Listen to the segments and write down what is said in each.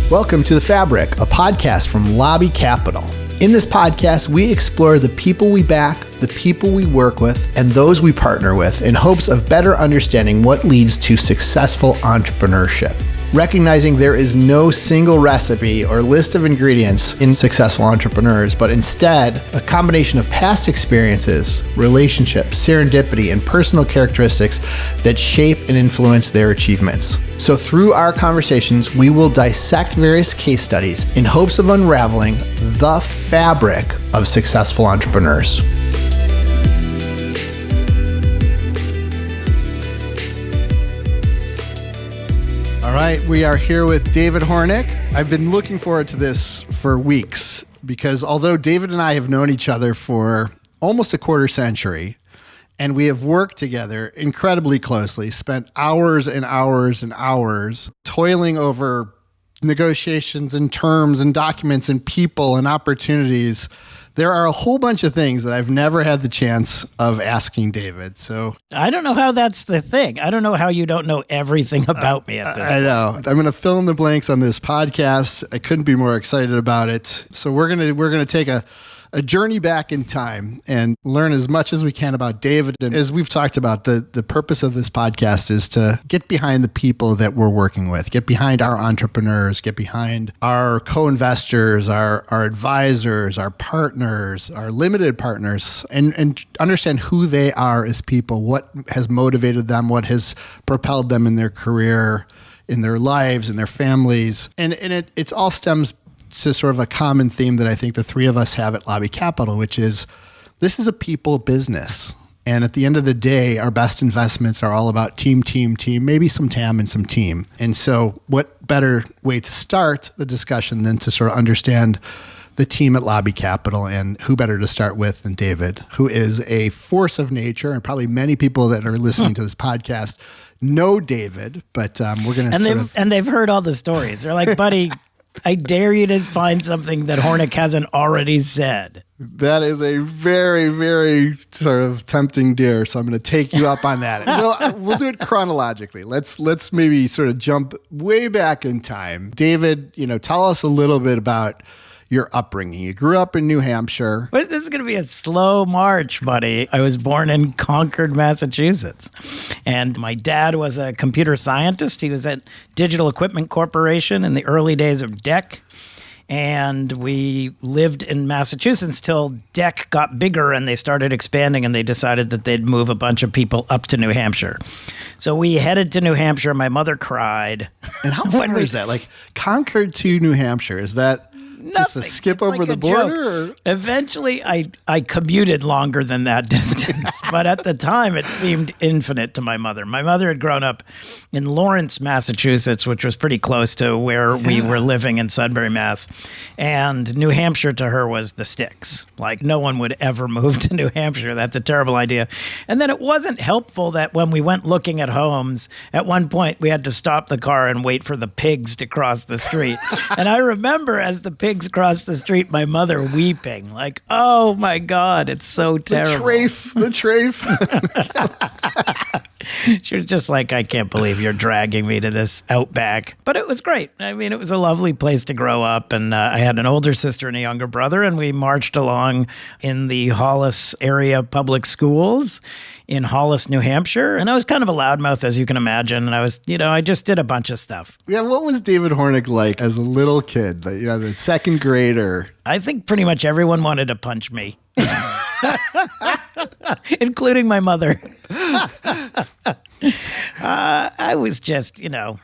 Welcome to The Fabric, a podcast from Lobby Capital. In this podcast, we explore the people we back, the people we work with, and those we partner with in hopes of better understanding what leads to successful entrepreneurship. Recognizing there is no single recipe or list of ingredients in successful entrepreneurs, but instead a combination of past experiences, relationships, serendipity, and personal characteristics that shape and influence their achievements. So through our conversations, we will dissect various case studies in hopes of unraveling the fabric of successful entrepreneurs. All right, we are here with David Hornik. I've been looking forward to this for weeks because although David and I have known each other for almost a quarter century, and we have worked together incredibly closely, spent hours and hours and hours toiling over negotiations and terms and documents and people and opportunities, there are a whole bunch of things that I've never had the chance of asking David. So I don't know how that's the thing. I don't know how you don't know everything about me at this point. I know. I'm going to fill in the blanks on this podcast. I couldn't be more excited about it. So we're going to take a journey back in time and learn as much as we can about David. And as we've talked about, the purpose of this podcast is to get behind the people that we're working with, get behind our entrepreneurs, get behind our co-investors, our advisors, our partners, our limited partners, and understand who they are as people, what has motivated them, what has propelled them in their career, in their lives, in their families. And it all stems to sort of a common theme that I think the three of us have at Lobby Capital, which is this is a people business. And at the end of the day, our best investments are all about team, maybe some TAM and some team. And so what better way to start the discussion than to sort of understand the team at Lobby Capital, and who better to start with than David, who is a force of nature. And probably many people that are listening to this podcast know David, but we're going to And they've heard all the stories. They're like, buddy, I dare you to find something that Hornik hasn't already said. That is a very, very sort of tempting dare. So I'm going to take you up on that. We'll do it chronologically. Let's maybe sort of jump way back in time. David, tell us a little bit about your upbringing. You grew up in New Hampshire. But this is going to be a slow march, buddy. I was born in Concord, Massachusetts. And my dad was a computer scientist. He was at Digital Equipment Corporation in the early days of DEC. And we lived in Massachusetts till DEC got bigger and they started expanding, and they decided that they'd move a bunch of people up to New Hampshire. So we headed to New Hampshire. My mother cried. And how far is that? Like Concord to New Hampshire, is that just a skip over the border? Or? Eventually, I commuted longer than that distance. But at the time, it seemed infinite to my mother. My mother had grown up in Lawrence, Massachusetts, which was pretty close to where we were living in Sudbury, Mass. And New Hampshire to her was the sticks. Like, no one would ever move to New Hampshire. That's a terrible idea. And then it wasn't helpful that when we went looking at homes, at one point, we had to stop the car and wait for the pigs to cross the street. And I remember as the pigs crossed the street, my mother weeping, like, oh my God, it's so terrible. The trafe. She was just like, I can't believe you're dragging me to this outback. But it was great. I mean, it was a lovely place to grow up. And I had an older sister and a younger brother, and we marched along in the Hollis area public schools in Hollis, New Hampshire. And I was kind of a loudmouth, as you can imagine. And I was, I just did a bunch of stuff. Yeah, what was David Hornik like as a little kid? The second grader? I think pretty much everyone wanted to punch me. Including my mother. I was just, so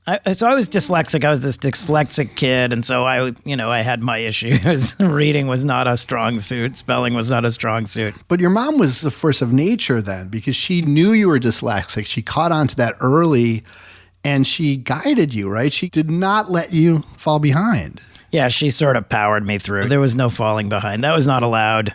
I was dyslexic. I was this dyslexic kid. And so I had my issues. Reading was not a strong suit. Spelling was not a strong suit. But your mom was a force of nature then, because she knew you were dyslexic. She caught on to that early and she guided you, right? She did not let you fall behind. Yeah, she sort of powered me through. There was no falling behind. That was not allowed.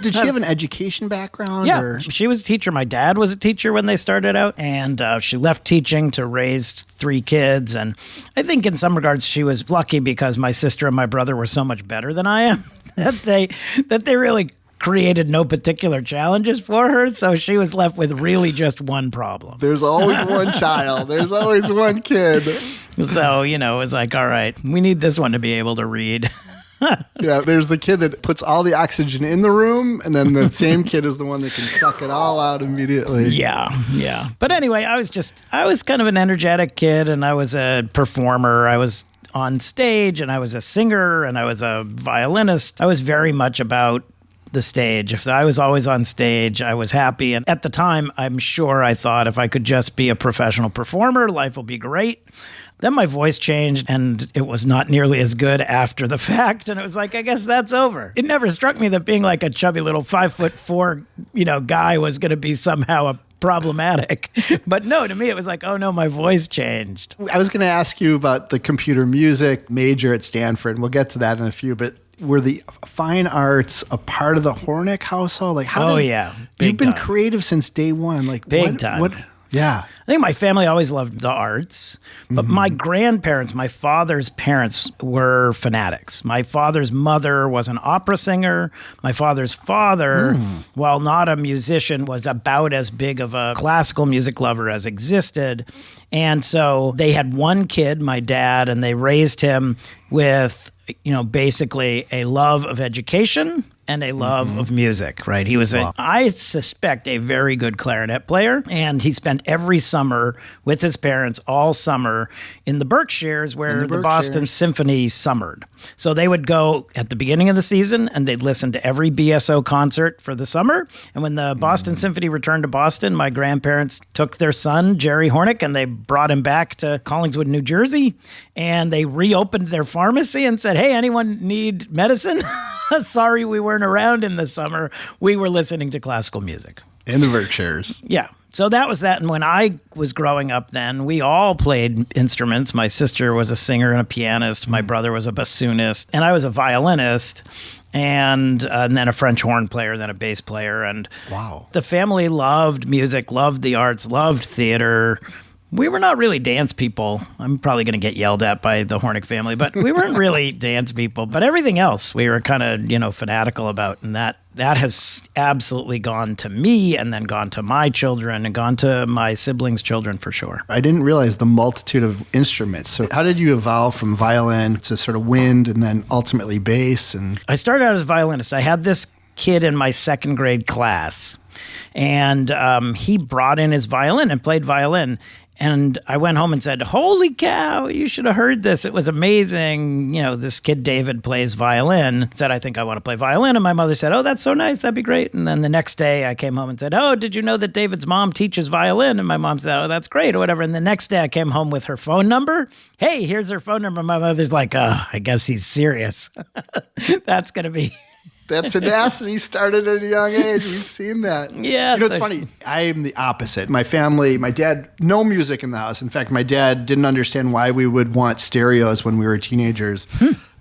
Did she have an education background? Yeah, or? She was a teacher. My dad was a teacher when they started out, and she left teaching to raise 3 kids. And I think in some regards she was lucky because my sister and my brother were so much better than I am that they really created no particular challenges for her, so she was left with really just one problem. There's always one child. There's always one kid. So, it was like, all right, we need this one to be able to read. Yeah, there's the kid that puts all the oxygen in the room, and then the same kid is the one that can suck it all out immediately. Yeah. But anyway, I was kind of an energetic kid, and I was a performer. I was on stage, and I was a singer, and I was a violinist. I was very much about the stage. If I was always on stage, I was happy. And at the time, I'm sure I thought if I could just be a professional performer, life will be great. Then my voice changed, and it was not nearly as good after the fact. And it was like, I guess that's over. It never struck me that being like a chubby little 5'4", guy was going to be somehow problematic. But no, to me, it was like, oh no, my voice changed. I was going to ask you about the computer music major at Stanford, and we'll get to that in a few, but were the fine arts a part of the Hornik household? Like, Yeah. You've been creative since day one. Like, Big time. Yeah. I think my family always loved the arts, but my grandparents, my father's parents, were fanatics. My father's mother was an opera singer. My father's father, while not a musician, was about as big of a classical music lover as existed. And so they had one kid, my dad, and they raised him with, basically a love of education and a love of music, right? He was, I suspect, a very good clarinet player, and he spent every summer with his parents all summer in the Berkshires where the Boston Symphony summered. So they would go at the beginning of the season, and they'd listen to every BSO concert for the summer. And when the Boston Symphony returned to Boston, my grandparents took their son, Jerry Hornik, and they brought him back to Collingswood, New Jersey, and they reopened their pharmacy and said, hey, anyone need medicine? Sorry we weren't around in the summer. We were listening to classical music. In the Berkshires. Yeah. So that was that. And when I was growing up then, we all played instruments. My sister was a singer and a pianist. My brother was a bassoonist. And I was a violinist. And then a French horn player, then a bass player. And the family loved music, loved the arts, loved theater. We were not really dance people. I'm probably going to get yelled at by the Hornik family, but we weren't really dance people. But everything else we were kind of, fanatical about. And that has absolutely gone to me and then gone to my children and gone to my siblings' children for sure. I didn't realize the multitude of instruments. So how did you evolve from violin to sort of wind and then ultimately bass? And I started out as a violinist. I had this kid in my second grade class, and he brought in his violin and played violin. And I went home and said, holy cow, you should have heard this. It was amazing. This kid, David, plays violin. Said, I think I want to play violin. And my mother said, oh, that's so nice. That'd be great. And then the next day I came home and said, oh, did you know that David's mom teaches violin? And my mom said, oh, that's great or whatever. And the next day I came home with her phone number. Hey, here's her phone number. My mother's like, oh, I guess he's serious. That's going to be... That tenacity started at a young age. We've seen that. Yes. It's funny. I am the opposite. My family, my dad, no music in the house. In fact, my dad didn't understand why we would want stereos when we were teenagers.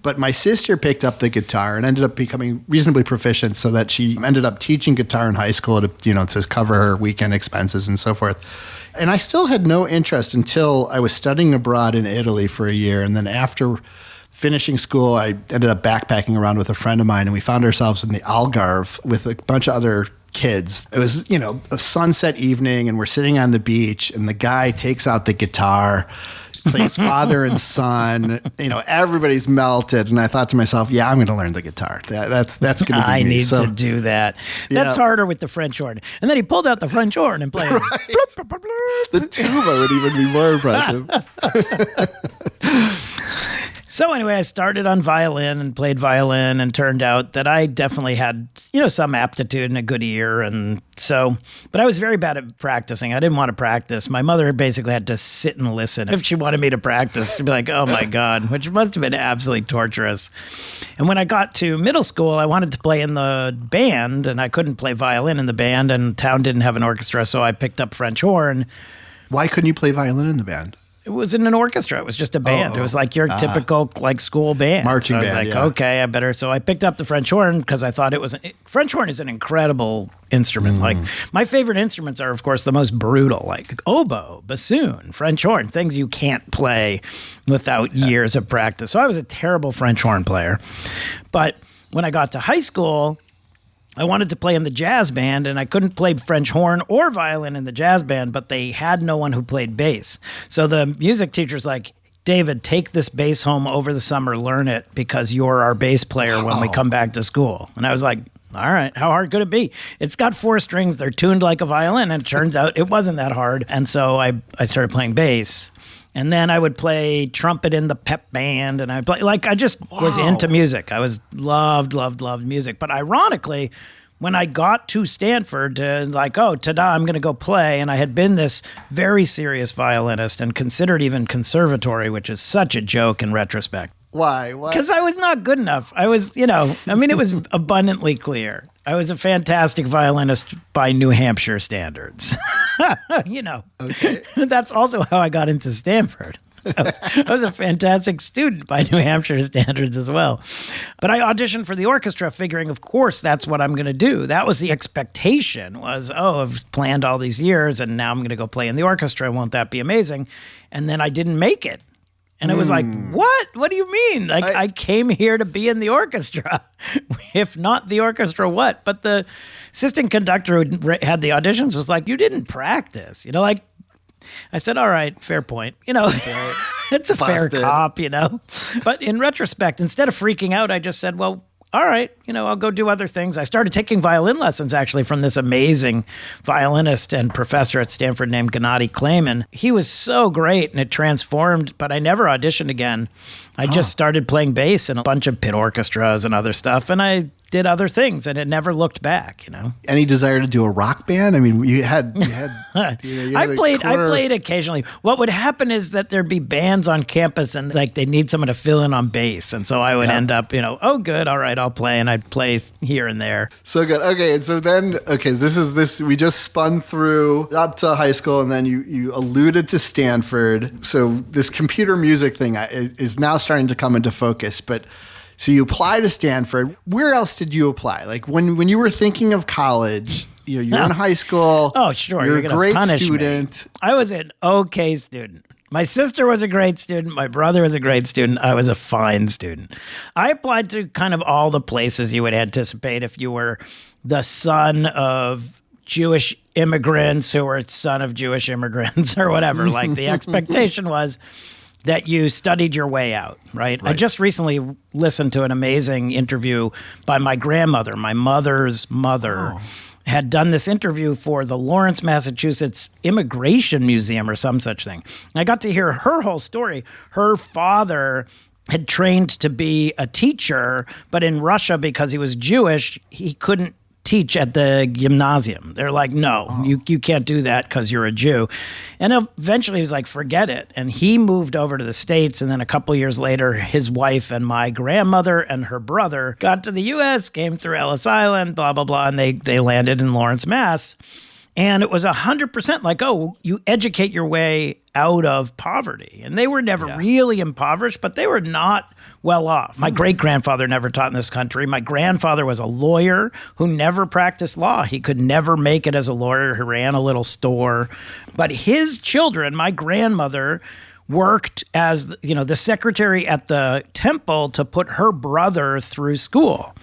But my sister picked up the guitar and ended up becoming reasonably proficient so that she ended up teaching guitar in high school to cover her weekend expenses and so forth. And I still had no interest until I was studying abroad in Italy for a year. And then after finishing school, I ended up backpacking around with a friend of mine, and we found ourselves in the Algarve with a bunch of other kids. It was, a sunset evening, and we're sitting on the beach, and the guy takes out the guitar, plays father and son. Everybody's melted, and I thought to myself, yeah, I'm going to learn the guitar. That's going to be me. I need to do that. That's harder with the French horn. And then he pulled out the French horn and played. The tuba would even be more impressive. So anyway, I started on violin and played violin, and turned out that I definitely had, some aptitude and a good ear. And so, but I was very bad at practicing. I didn't want to practice. My mother basically had to sit and listen. If she wanted me to practice, she'd be like, oh my God, which must have been absolutely torturous. And when I got to middle school, I wanted to play in the band, and I couldn't play violin in the band, and town didn't have an orchestra. So I picked up French horn. Why couldn't you play violin in the band? It was in an orchestra. It was just a band. It was like your typical school band. Marching band. So I was like, okay, I better. So I picked up the French horn because I thought French horn is an incredible instrument. Like my favorite instruments are, of course, the most brutal, like oboe, bassoon, French horn, things you can't play without years of practice. So I was a terrible French horn player. But when I got to high school, I wanted to play in the jazz band, and I couldn't play French horn or violin in the jazz band, but they had no one who played bass. So the music teacher's like, David, take this bass home over the summer, learn it, because you're our bass player when we come back to school. And I was like, all right, how hard could it be? It's got 4 strings. They're tuned like a violin. And it turns out it wasn't that hard. And so I started playing bass. And then I would play trumpet in the pep band. And I play, like, I just was into music. I was loved music. But ironically, when I got to Stanford to like, oh, ta-da, I'm going to go play. And I had been this very serious violinist and considered even conservatory, which is such a joke in retrospect. Why? Because I was not good enough. I was, it was abundantly clear. I was a fantastic violinist by New Hampshire standards. Okay. That's also how I got into Stanford. I was a fantastic student by New Hampshire standards as well. But I auditioned for the orchestra figuring, of course, that's what I'm going to do. That was the expectation was, I've planned all these years and now I'm going to go play in the orchestra. Won't that be amazing? And then I didn't make it. And it was like, what? What do you mean? Like, I came here to be in the orchestra. If not the orchestra, what? But the assistant conductor who had the auditions was like, you didn't practice. I said, all right, fair point. It's a fair cop, But in retrospect, instead of freaking out, I just said, well, all right, I'll go do other things. I started taking violin lessons, actually, from this amazing violinist and professor at Stanford named Gennady Kleiman. He was so great, and it transformed, but I never auditioned again. I just started playing bass in a bunch of pit orchestras and other stuff, and I did other things, and it never looked back, Any desire to do a rock band? I mean, you had I played occasionally. What would happen is that there'd be bands on campus and like they need someone to fill in on bass. And so I would end up, oh good, all right, I'll play. And I'd play here and there. So good. Okay. And so then, this we just spun through up to high school and then you alluded to Stanford. So this computer music thing is now starting to come into focus, but so you apply to Stanford. Where else did you apply? Like when you were thinking of college, you're in high school. Oh, sure. You're a great student. I was an okay student. My sister was a great student. My brother was a great student. I was a fine student. I applied to kind of all the places you would anticipate if you were the son of Jewish immigrants who were son of Jewish immigrants or whatever. Like the expectation was that you studied your way out, right? I just recently listened to an amazing interview by my grandmother, my mother's mother. Had done this interview for the Lawrence, Massachusetts Immigration Museum or some such thing. I got to hear her whole story. Her father had trained to be a teacher, but in Russia, because he was Jewish, he couldn't teach at the gymnasium. They're like, no, you can't do that because you're a Jew. And eventually he was like, forget it. And he moved over to the States. And then a couple years later, his wife and my grandmother and her brother got to the U.S., came through Ellis Island, blah, blah, blah. And they landed in Lawrence, Mass. And it was 100% like, you educate your way out of poverty. And they were never really impoverished, but they were not well off. My great-grandfather never taught in this country. My grandfather was a lawyer who never practiced law. He could never make it as a lawyer. He ran a little store. But his children, my grandmother, worked as, the secretary at the temple to put her brother through school.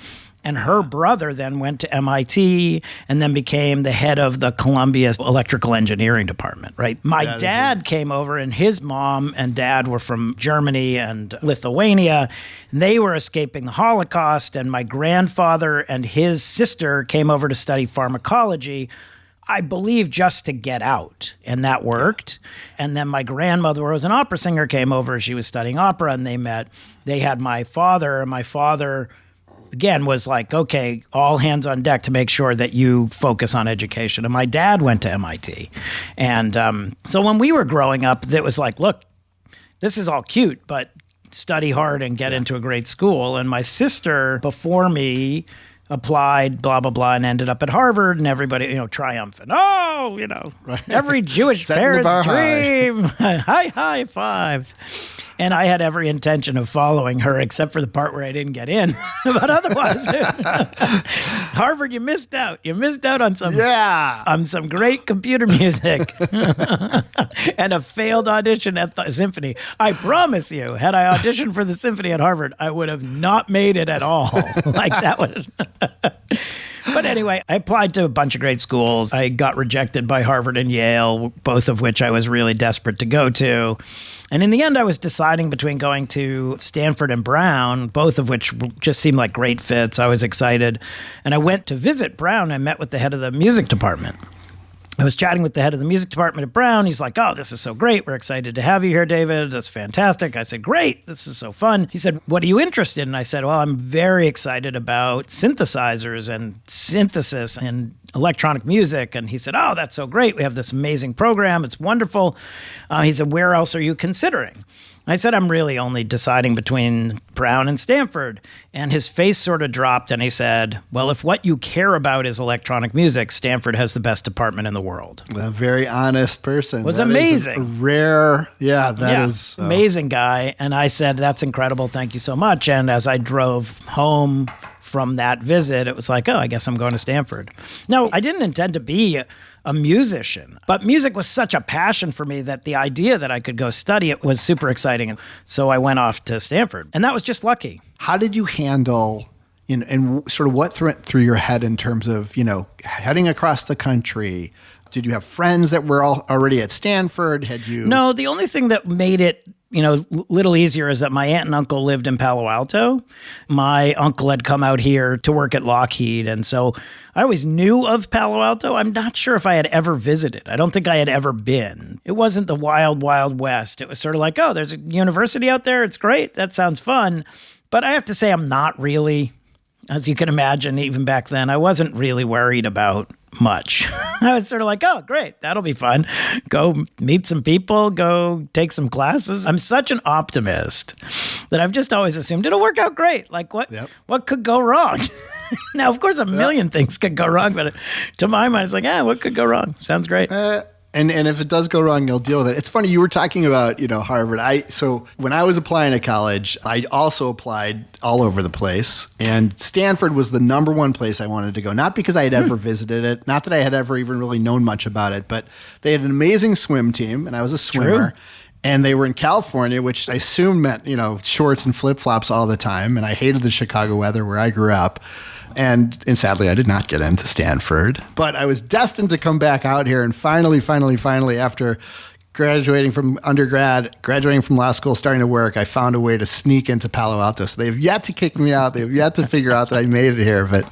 And her brother then went to MIT and then became the head of the Columbia Electrical Engineering Department, right? My dad came over and his mom and dad were from Germany and Lithuania. And they were escaping the Holocaust. And my grandfather and his sister came over to study pharmacology, I believe just to get out. And that worked. And then my grandmother, who was an opera singer, came over. She was studying opera and they met. They had my father, and my father again was like, okay, all hands on deck to make sure that you focus on education. And my dad went to MIT. And so when we were growing up, it was like, look, this is all cute, but study hard and get into a great school. And my sister before me applied, blah, blah, blah, and ended up at Harvard, and everybody, triumphant. Every Jewish parent's dream. High fives. And I had every intention of following her, except for the part where I didn't get in. But otherwise, Harvard, you missed out. You missed out on some great computer music and a failed audition at the symphony. I promise you, had I auditioned for the symphony at Harvard, I would have not made it at all. Like that would. But anyway, I applied to a bunch of great schools. I got rejected by Harvard and Yale, both of which I was really desperate to go to. And in the end, I was deciding between going to Stanford and Brown, both of which just seemed like great fits. I was excited. And I went to visit Brown. I met with the head of the music department. I was chatting with the head of the music department at Brown. He's like, oh, this is so great. We're excited to have you here, David. That's fantastic. I said, great. This is so fun. He said, what are you interested in? I said, well, I'm very excited about synthesizers and synthesis and electronic music. And he said, oh, that's so great. We have this amazing program. It's wonderful. He said, where else are you considering? I said, I'm really only deciding between Brown and Stanford. And his face sort of dropped and he said, well, if what you care about is electronic music, Stanford has the best department in the world. A very honest person. Was that amazing. Is rare. That is amazing guy. And I said, that's incredible. Thank you so much. And as I drove home from that visit, it was like, oh, I guess I'm going to Stanford. No, I didn't intend to be a musician, but music was such a passion for me that the idea that I could go study it was super exciting. And so I went off to Stanford, and that was just lucky. How did you handle, and sort of what went through your head in terms of, heading across the country? Did you have friends that were already at Stanford? Had you? No, the only thing that made it little easier is that my aunt and uncle lived in Palo Alto. My uncle had come out here to work at Lockheed. And so I always knew of Palo Alto. I'm not sure if I had ever visited. I don't think I had ever been. It wasn't the wild, wild west. It was sort of like, oh, there's a university out there. It's great. That sounds fun. But I have to say, I'm not really, as you can imagine, even back then, I wasn't really worried about much. I was sort of like, oh, great, that'll be fun. Go meet some people, go take some classes. I'm such an optimist that I've just always assumed it'll work out great. Like what could go wrong? Now, of course, a million things could go wrong, but to my mind, it's like, what could go wrong? Sounds great. And if it does go wrong, you'll deal with it. It's funny, you were talking about, Harvard. So when I was applying to college, I also applied all over the place. And Stanford was the number one place I wanted to go. Not because I had ever visited it, not that I had ever even really known much about it, but they had an amazing swim team, and I was a swimmer. True. And they were in California, which I assume meant, shorts and flip-flops all the time. And I hated the Chicago weather where I grew up. And sadly, I did not get into Stanford, but I was destined to come back out here. And finally, after graduating from undergrad, graduating from law school, starting to work, I found a way to sneak into Palo Alto. So they've yet to kick me out. They've yet to figure out that I made it here. But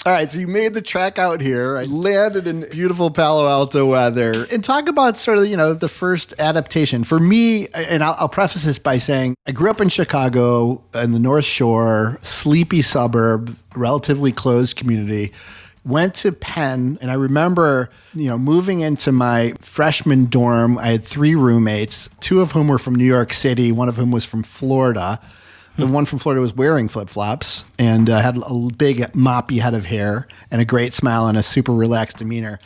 all right, so you made the trek out here. I landed in beautiful Palo Alto weather. And talk about sort of, the first adaptation. For me, and I'll preface this by saying, I grew up in Chicago in the North Shore, sleepy suburb, relatively closed community. Went to Penn, and I remember, moving into my freshman dorm. I had 3 roommates, 2 of whom were from New York City, one of whom was from Florida. The one from Florida was wearing flip-flops and had a big moppy head of hair and a great smile and a super relaxed demeanor.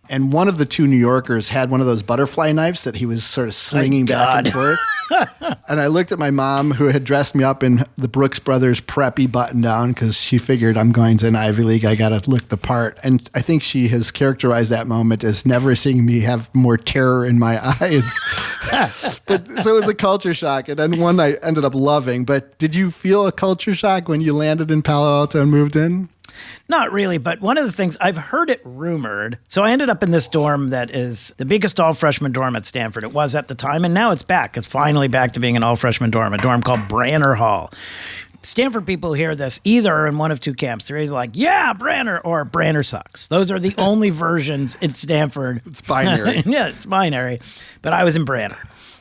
And one of the 2 New Yorkers had one of those butterfly knives that he was sort of swinging back and forth. And I looked at my mom, who had dressed me up in the Brooks Brothers preppy button down because she figured I'm going to an Ivy League. I got to look the part. And I think she has characterized that moment as never seeing me have more terror in my eyes. But so it was a culture shock. And then one I ended up loving. But did you feel a culture shock when you landed in Palo Alto and moved in? Not really, but one of the things, I've heard it rumored. So I ended up in this dorm that is the biggest all-freshman dorm at Stanford. It was at the time, and now it's back. It's finally back to being an all-freshman dorm, a dorm called Branner Hall. Stanford people hear this either in one of 2 camps. They're either like, yeah, Branner, or Branner sucks. Those are the only versions in Stanford. It's binary. Yeah, it's binary. But I was in Branner.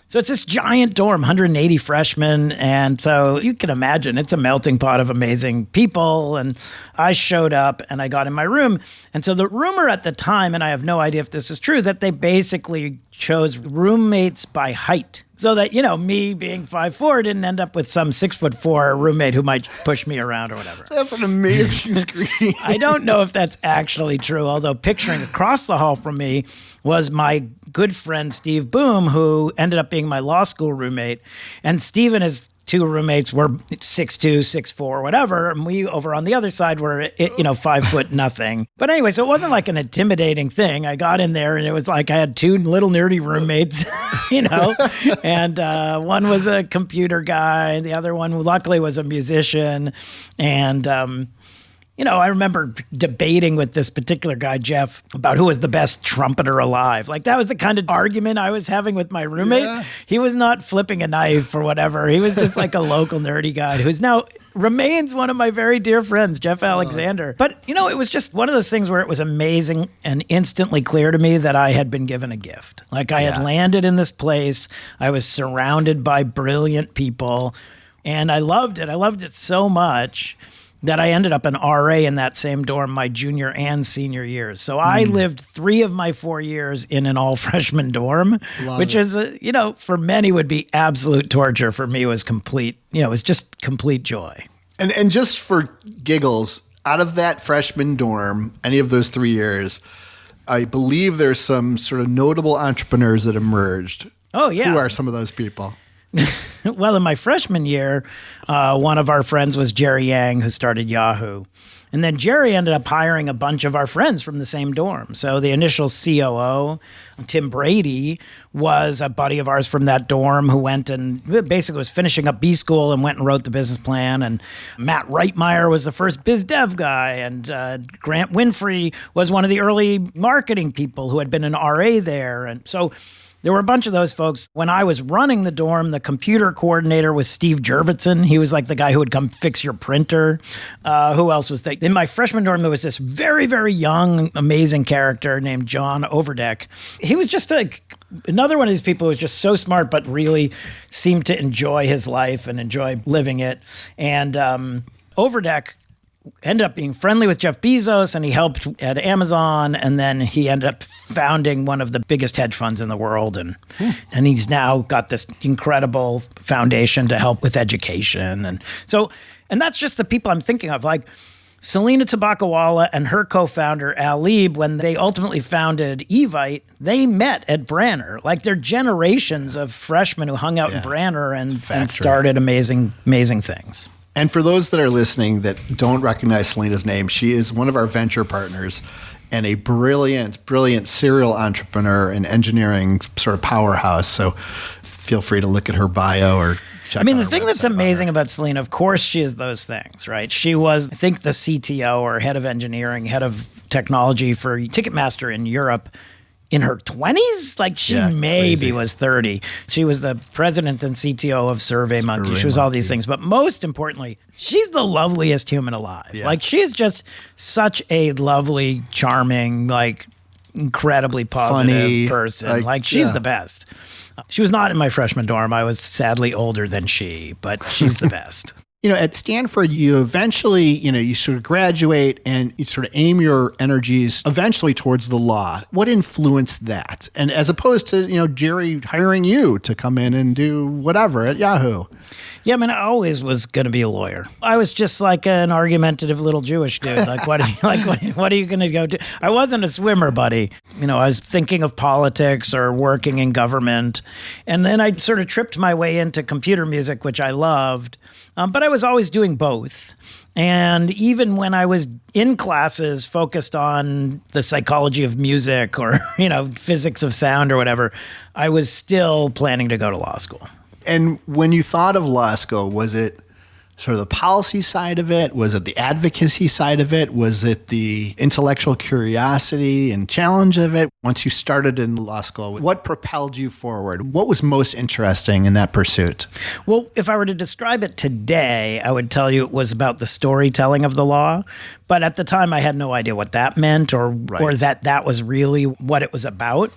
So it's this giant dorm, 180 freshmen. And so you can imagine it's a melting pot of amazing people. And I showed up and I got in my room. And so the rumor at the time, and I have no idea if this is true, that they basically chose roommates by height. So that, me being 5'4" didn't end up with some 6'4" roommate who might push me around or whatever. That's an amazing screen. I don't know if that's actually true, although picturing across the hall from me was my good friend Steve Boom, who ended up being my law school roommate. And Steve and his 2 roommates were 6'2", 6'4", whatever. And we over on the other side were, 5 foot nothing. But anyway, so it wasn't like an intimidating thing. I got in there and it was like I had 2 little nerdy roommates, and one was a computer guy. The other one luckily was a musician. And, I remember debating with this particular guy, Jeff, about who was the best trumpeter alive. Like, that was the kind of argument I was having with my roommate. Yeah. He was not flipping a knife or whatever. He was just like a local nerdy guy who's now remains one of my very dear friends, Jeff Alexander. But, it was just one of those things where it was amazing and instantly clear to me that I had been given a gift. Like, I had landed in this place. I was surrounded by brilliant people, and I loved it. I loved it so much that I ended up an RA in that same dorm my junior and senior years. So I lived 3 of my 4 years in an all-freshman dorm, which is, for many would be absolute torture. For me, it was complete, it was just complete joy. And just for giggles, out of that freshman dorm, any of those 3 years, I believe there's some sort of notable entrepreneurs that emerged. Oh, yeah. Who are some of those people? Well, in my freshman year, one of our friends was Jerry Yang, who started Yahoo. And then Jerry ended up hiring a bunch of our friends from the same dorm. So the initial COO, Tim Brady, was a buddy of ours from that dorm who went and basically was finishing up B school and went and wrote the business plan. And Matt Reitmeyer was the first biz dev guy. And Grant Winfrey was one of the early marketing people who had been an RA there. And so there were a bunch of those folks. When I was running the dorm, the computer coordinator was Steve Jurvetson. He was like the guy who would come fix your printer. Who else was there? In my freshman dorm, there was this very, very young, amazing character named John Overdeck. He was just another one of these people who was just so smart, but really seemed to enjoy his life and enjoy living it. And Overdeck ended up being friendly with Jeff Bezos, and he helped at Amazon, and then he ended up founding one of the biggest hedge funds in the world, and he's now got this incredible foundation to help with education. And that's just the people I'm thinking of, like Selena Tabakawala and her co-founder Al Lieb. When they ultimately founded Evite, they met at Branner. Like, they're generations of freshmen who hung out in Branner and started amazing things. And for those that are listening that don't recognize Selena's name, she is one of our venture partners and a brilliant serial entrepreneur and engineering sort of powerhouse. So feel free to look at her bio or check out the thing that's amazing about Selena, of course, she is those things, right? She was, I think, the CTO or head of engineering, head of technology for Ticketmaster in Europe in her 20s? Like, she maybe was 30. She was the president and CTO of SurveyMonkey. She was all these things. But most importantly, she's the loveliest human alive. Yeah. Like, she is just such a lovely, charming, like, incredibly positive person. Like she's the best. She was not in my freshman dorm. I was sadly older than she, but she's the best. At Stanford, you eventually, you sort of graduate and you sort of aim your energies eventually towards the law. What influenced that? And as opposed to, Jerry hiring you to come in and do whatever at Yahoo. Yeah, I always was going to be a lawyer. I was just like an argumentative little Jewish dude. Like, what are you going to go do? I wasn't a swimmer, buddy. I was thinking of politics or working in government. And then I sort of tripped my way into computer music, which I loved. But I was always doing both. And even when I was in classes focused on the psychology of music or, physics of sound or whatever, I was still planning to go to law school. And when you thought of law school, was it sort of the policy side of it? Was it the advocacy side of it? Was it the intellectual curiosity and challenge of it? Once you started in law school, what propelled you forward? What was most interesting in that pursuit? Well, if I were to describe it today, I would tell you it was about the storytelling of the law. But at the time, I had no idea what that meant or that was really what it was about.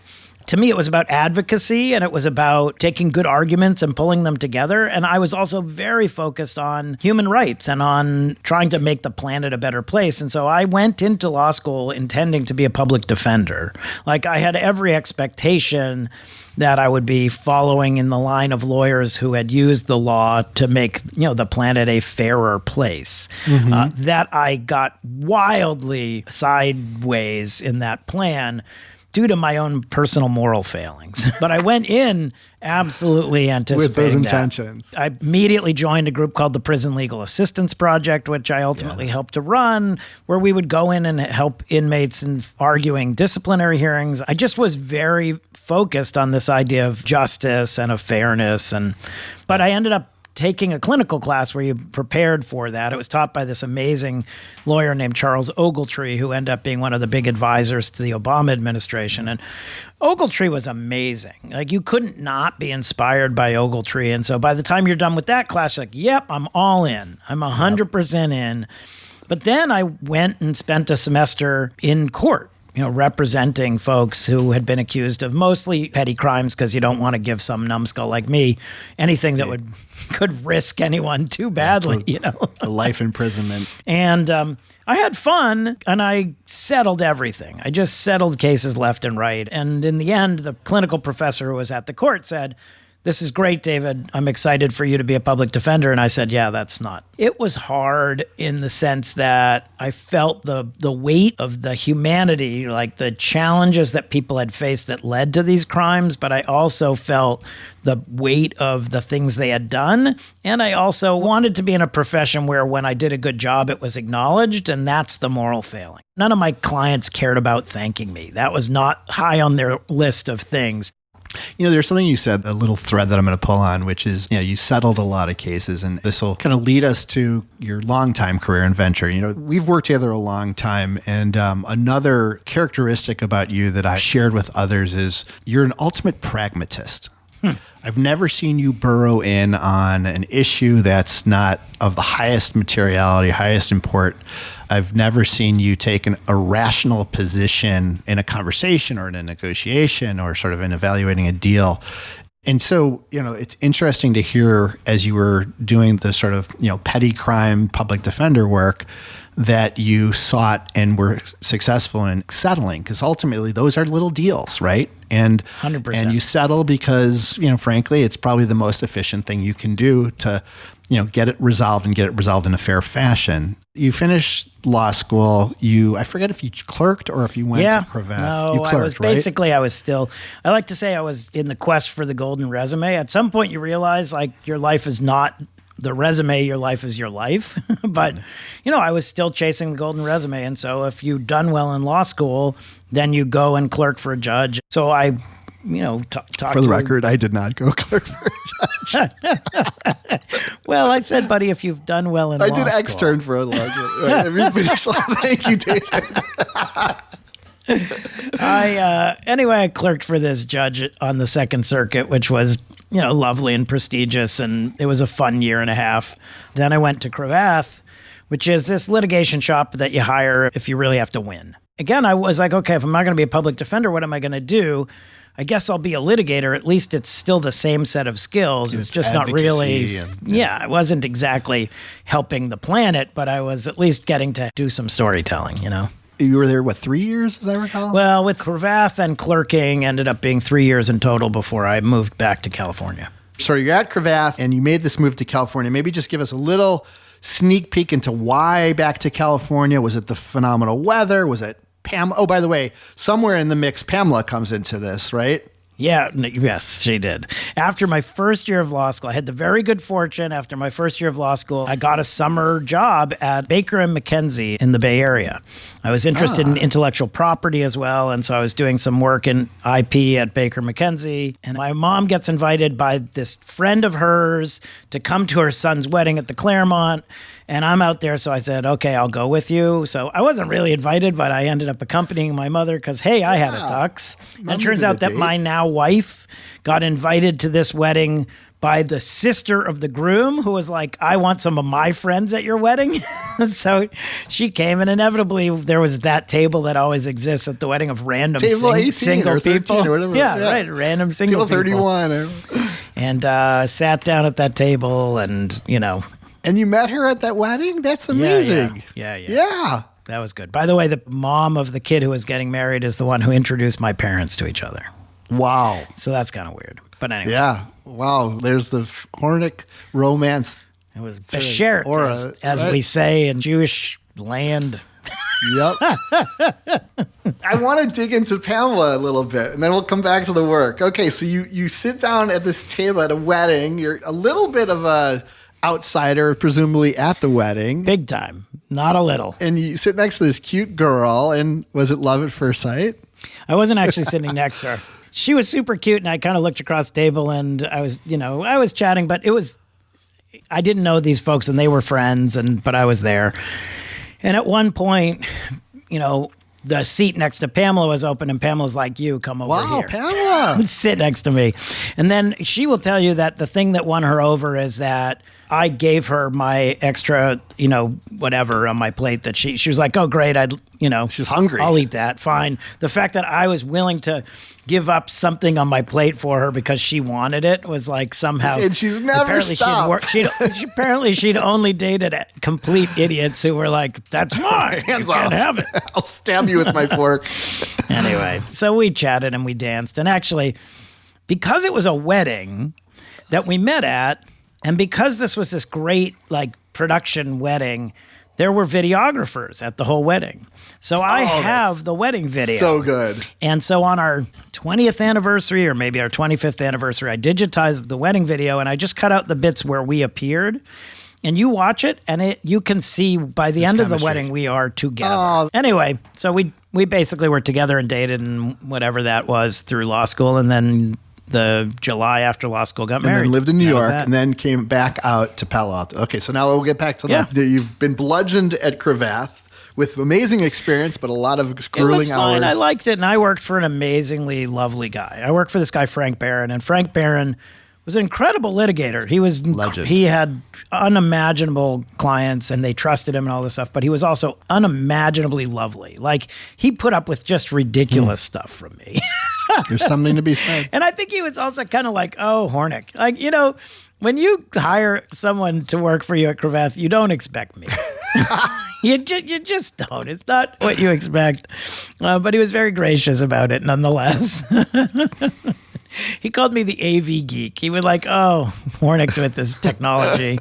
To me, it was about advocacy, and it was about taking good arguments and pulling them together. And I was also very focused on human rights and on trying to make the planet a better place. And so I went into law school intending to be a public defender. Like, I had every expectation that I would be following in the line of lawyers who had used the law to make, the planet a fairer place. Mm-hmm. That I got wildly sideways in that plan due to my own personal moral failings. But I went in absolutely anticipating with those intentions. I immediately joined a group called the Prison Legal Assistance Project, which I ultimately helped to run, where we would go in and help inmates in arguing disciplinary hearings. I just was very focused on this idea of justice and of fairness. But I ended up taking a clinical class where you prepared for that. It was taught by this amazing lawyer named Charles Ogletree, who ended up being one of the big advisors to the Obama administration. And Ogletree was amazing. Like, you couldn't not be inspired by Ogletree. And so by the time you're done with that class, you're like, yep, I'm all in. I'm 100% in. But then I went and spent a semester in court, representing folks who had been accused of mostly petty crimes, because you don't want to give some numbskull like me anything that could risk anyone too badly, A life imprisonment. And I had fun, and I settled everything. I just settled cases left and right. And in the end, the clinical professor who was at the court said, "This is great, David. I'm excited for you to be a public defender." And I said, "Yeah, that's not." It was hard in the sense that I felt the weight of the humanity, like the challenges that people had faced that led to these crimes. But I also felt the weight of the things they had done. And I also wanted to be in a profession where when I did a good job, it was acknowledged. And that's the moral failing. None of my clients cared about thanking me. That was not high on their list of things. There's something you said, a little thread that I'm going to pull on, which is, you settled a lot of cases, and this will kind of lead us to your longtime career and venture. We've worked together a long time, and another characteristic about you that I shared with others is you're an ultimate pragmatist. I've never seen you burrow in on an issue that's not of the highest materiality, highest import. I've never seen you take an irrational position in a conversation or in a negotiation or sort of in evaluating a deal. And so, it's interesting to hear, as you were doing the sort of, petty crime public defender work, that you sought and were successful in settling, because ultimately those are little deals, right? And 100%. And you settle because, frankly, it's probably the most efficient thing you can do to, get it resolved and get it resolved in a fair fashion. You finished law school. I forget if you clerked or if you went to Cravath. No, you clerked, I was basically, I like to say I was in the quest for the golden resume. At some point you realize like your life is not the resume, your life is your life. But, I was still chasing the golden resume. And so if you'd done well in law school, then you go and clerk for a judge. So I, talk for the record, I did not go clerk for a judge. Well, I said, buddy, if you've done well in law school. I did extern for a law school. Right. Let me finish. Thank you, David. Anyway, I clerked for this judge on the Second Circuit, which was, lovely and prestigious. And it was a fun year and a half. Then I went to Cravath, which is this litigation shop that you hire if you really have to win. Again, I was like, okay, if I'm not going to be a public defender, what am I going to do? I guess I'll be a litigator. At least it's still the same set of skills. It's just not really, I wasn't exactly helping the planet, but I was at least getting to do some storytelling, You were there, 3 years, as I recall? Well, with Cravath and clerking, ended up being 3 years in total before I moved back to California. So you're at Cravath and you made this move to California. Maybe just give us a little sneak peek into why back to California. Was it the phenomenal weather? Was it Pamela? Oh, by the way, somewhere in the mix, Pamela comes into this, right? Yeah, yes, she did. After my first year of law school, I had the very good fortune. After my first year of law school, I got a summer job at Baker and McKenzie in the Bay Area. I was interested in intellectual property as well, and so I was doing some work in IP at Baker McKenzie. And my mom gets invited by this friend of hers to come to her son's wedding at the Claremont. And I'm out there, so I said, okay, I'll go with you. So I wasn't really invited, but I ended up accompanying my mother because, hey, I had a tux. And it turns out that my now wife got invited to this wedding by the sister of the groom, who was like, I want some of my friends at your wedding. So she came, and inevitably there was that table that always exists at the wedding of random single people. Or whatever. Yeah, right, random single table people. 31. And sat down at that table and, And you met her at that wedding? That's amazing. Yeah. That was good. By the way, the mom of the kid who was getting married is the one who introduced my parents to each other. Wow. So that's kind of weird. But anyway. Yeah. Wow. There's the Hornik romance. It was a shirt, as we say in Jewish land. Yep. I want to dig into Pamela a little bit, and then we'll come back to the work. Okay, so you sit down at this table at a wedding. You're a little bit of a outsider, presumably at the wedding. Big time. Not a little. And you sit next to this cute girl, and was it love at first sight? I wasn't actually sitting next to her. She was super cute, and I kind of looked across the table, and I was chatting, but it was I didn't know these folks and they were friends, but I was there. And at one point, the seat next to Pamela was open, and Pamela's like, "You come over here." Wow, Pamela. Sit next to me. And then she will tell you that the thing that won her over is that I gave her my extra, whatever on my plate that she was like, "Oh, great. She's hungry. I'll eat that. Fine." The fact that I was willing to give up something on my plate for her because she wanted it was like somehow. And she's never stopped. Apparently she'd only dated complete idiots who were like, "That's mine. Hands you off. Can't have it." I'll stab you with my fork. Anyway, so we chatted and we danced. And actually, because it was a wedding that we met at, and because this was this great production wedding, there were videographers at the whole wedding. So I have the wedding video. So good. And so on our 20th anniversary, or maybe our 25th anniversary, I digitized the wedding video and I just cut out the bits where we appeared. And you watch it, and you can see by the end of the wedding, we are together. Oh. Anyway, so we basically were together and dated and whatever that was through law school. And then the July after law school got married. And then lived in New York and then came back out to Palo Alto. Okay, so now we'll get back to that. You've been bludgeoned at Cravath with amazing experience, but a lot of grueling hours. It was fine. I liked it, and I worked for an amazingly lovely guy. I worked for this guy, Frank Barron, and Frank Barron was an incredible litigator. He was legend. He had unimaginable clients, and they trusted him and all this stuff. But he was also unimaginably lovely. Like, he put up with just ridiculous stuff from me. There's something to be said. And I think he was also kind of like, "Oh, Hornik." Like, when you hire someone to work for you at Cravath, you don't expect me. You just don't. It's not what you expect. But he was very gracious about it, nonetheless. He called me the AV geek. He would "Oh, Hornik with this technology."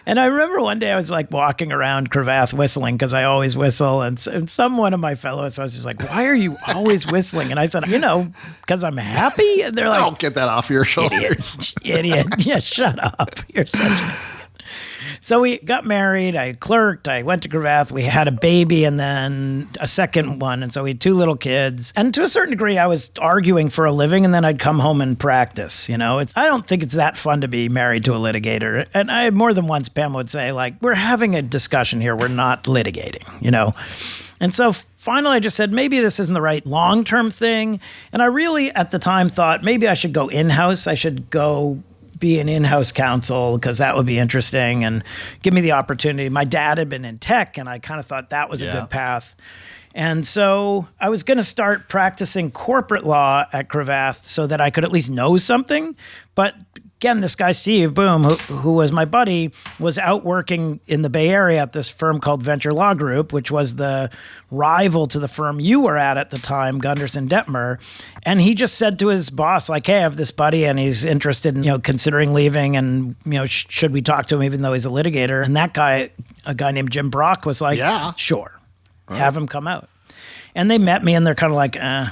And I remember one day I was walking around Cravath whistling because I always whistle. And one of my fellows was just like, "Why are you always whistling?" And I said, because I'm happy. And they're like, "Don't get that off your shoulders." Idiot. Yeah, shut up. You're such a... So we got married. I clerked. I went to Cravath. We had a baby and then a second one. And so we had 2 little kids. And to a certain degree, I was arguing for a living, and then I'd come home and practice. I don't think it's that fun to be married to a litigator. And I more than once, Pam would say, we're having a discussion here. We're not litigating, And so finally, I just said, maybe this isn't the right long-term thing. And I really, at the time, thought maybe I should go in-house. I should go be an in-house counsel because that would be interesting and give me the opportunity. My dad had been in tech, and I kind of thought that was a good path. And so I was going to start practicing corporate law at Cravath so that I could at least know something. But again, this guy, Steve Boom, who was my buddy, was out working in the Bay Area at this firm called Venture Law Group, which was the rival to the firm you were at the time, Gunderson Detmer. And he just said to his boss, "Hey, I have this buddy and he's interested in, considering leaving, and, should we talk to him even though he's a litigator?" And that guy, a guy named Jim Brock, was like, "Yeah, sure. Have him come out." And they met me, and they're kind of like, I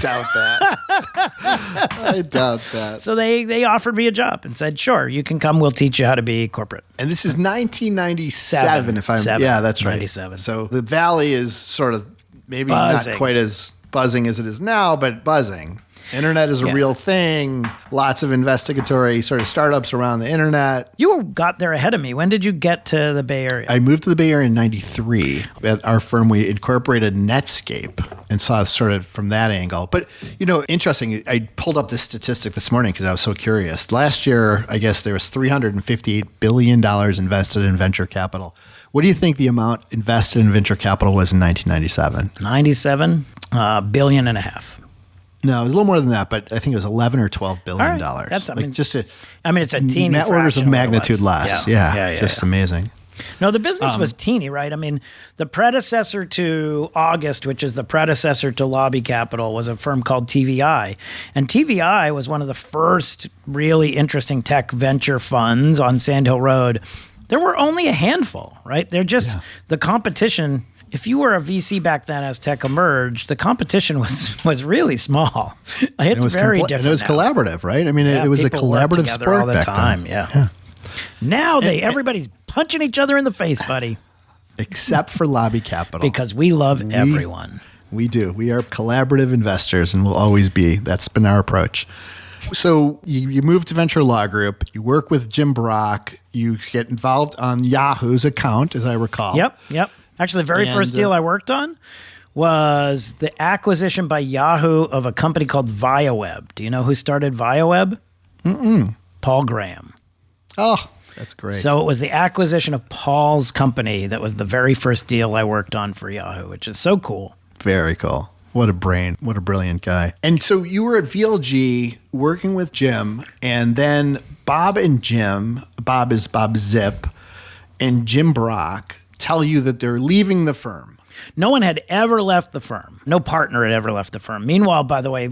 doubt that. I doubt that. So they offered me a job and said, "Sure, you can come. We'll teach you how to be corporate." And this is 1997, yeah, that's right. 97. So the Valley is sort of maybe buzzing. Not quite as buzzing as it is now, but buzzing. Internet is a real thing. Lots of investigatory sort of startups around the internet. You got there ahead of me. When did you get to the Bay Area? I moved to the Bay Area in 93. At our firm, we incorporated Netscape and saw sort of from that angle. But, interesting, I pulled up this statistic this morning because I was so curious. Last year, I guess there was $358 billion invested in venture capital. What do you think the amount invested in venture capital was in 1997? 97, $1.5 billion. No, it was a little more than that, but I think it was $11 or $12 billion. Right. That's, it's a teeny orders of magnitude less. Yeah, amazing. No, the business was teeny, right? I mean, the predecessor to August, which is the predecessor to Lobby Capital, was a firm called TVI. And TVI was one of the first really interesting tech venture funds on Sand Hill Road. There were only a handful, right? They're just the competition. If you were a VC back then as tech emerged, the competition was really small. It's very different. And it was collaborative, right? I mean, it was a collaborative sport all the back time. then. Yeah. Now everybody's punching each other in the face, buddy. Except for Lobby Capital. Because we love everyone. We do. We are collaborative investors and will always be. That's been our approach. So you move to Venture Law Group, you work with Jim Brock, you get involved on Yahoo's account, as I recall. Yep. Actually, the very first deal I worked on was the acquisition by Yahoo of a company called ViaWeb. Do you know who started ViaWeb? Paul Graham. Oh, that's great. So it was the acquisition of Paul's company that was the very first deal I worked on for Yahoo, which is so cool. Very cool. What a brain. What a brilliant guy. And so you were at VLG working with Jim, and then Bob and Jim, Bob is Bob Zip, and Jim Brock tell you that they're leaving the firm. No one had ever left the firm. No partner had ever left the firm. Meanwhile, by the way,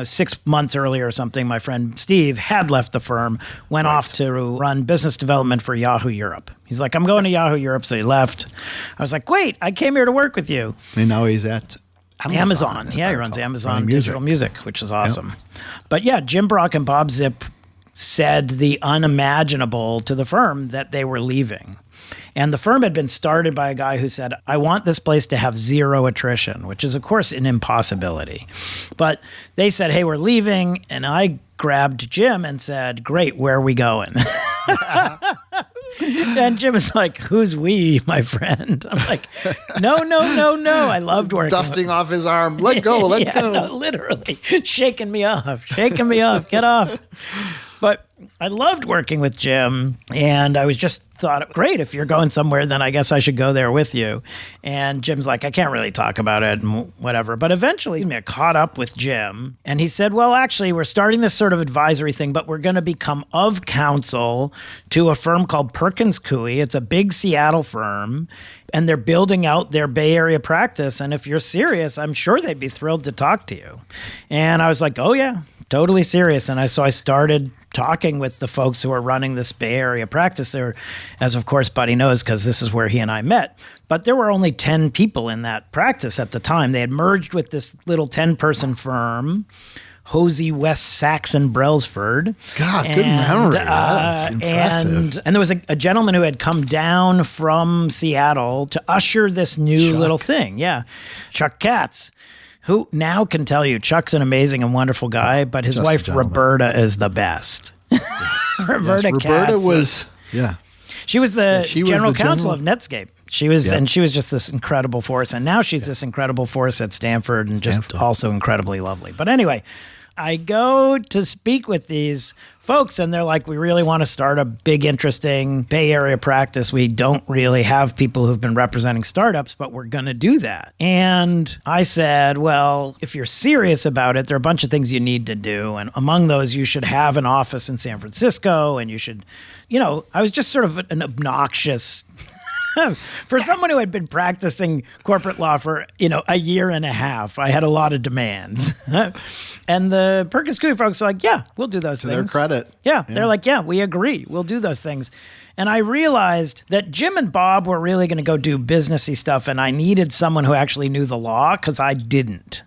6 months earlier or something, my friend Steve had left the firm, went off to run business development for Yahoo Europe. He's like, I'm going to Yahoo Europe, so he left. I was like, wait, I came here to work with you. And now he's at Amazon. Yeah, he runs Amazon Digital Music, which is awesome. Yep. But yeah, Jim Brock and Bob Zip said the unimaginable to the firm that they were leaving. And the firm had been started by a guy who said, I want this place to have zero attrition, which is, of course, an impossibility. But they said, hey, we're leaving. And I grabbed Jim and said, great, where are we going? And Jim was like, who's we, my friend? I'm like, no. I loved working. Dusting off his arm. Let go, let go. No, literally shaking me off, get off. But I loved working with Jim, and I was just thought, great, if you're going somewhere, then I guess I should go there with you. And Jim's like, I can't really talk about it and whatever. But eventually I caught up with Jim, and he said, well, actually, we're starting this sort of advisory thing, but we're going to become of counsel to a firm called Perkins Coie. It's a big Seattle firm, and they're building out their Bay Area practice. And if you're serious, I'm sure they'd be thrilled to talk to you. And I was like, oh, yeah, totally serious. And so I started talking with the folks who are running this Bay Area practice there, as of course Buddy knows, because this is where he and I met. But there were only 10 people in that practice at the time. They had merged with this little 10-person firm, Hosey West Saxon Brailsford. God, good memory. That's impressive. And there was a gentleman who had come down from Seattle to usher this new little thing. Yeah, Chuck Katz, who now can tell you Chuck's an amazing and wonderful guy, but his wife Roberta is the best. Yes. Roberta Katz was, she was the general counsel of Netscape. She was, and she was just this incredible force. And now she's this incredible force at Stanford and just also incredibly lovely. But anyway, I go to speak with these folks, and they're like, we really want to start a big, interesting Bay Area practice. We don't really have people who've been representing startups, but we're going to do that. And I said, well, if you're serious about it, there are a bunch of things you need to do. And among those, you should have an office in San Francisco, and you should, I was just sort of an obnoxious for someone who had been practicing corporate law for, a year and a half. I had a lot of demands. And the Perkins Coie folks are like, yeah, we'll do those things. To their credit. Yeah, they're like, yeah, we agree. We'll do those things. And I realized that Jim and Bob were really going to go do businessy stuff, and I needed someone who actually knew the law because I didn't.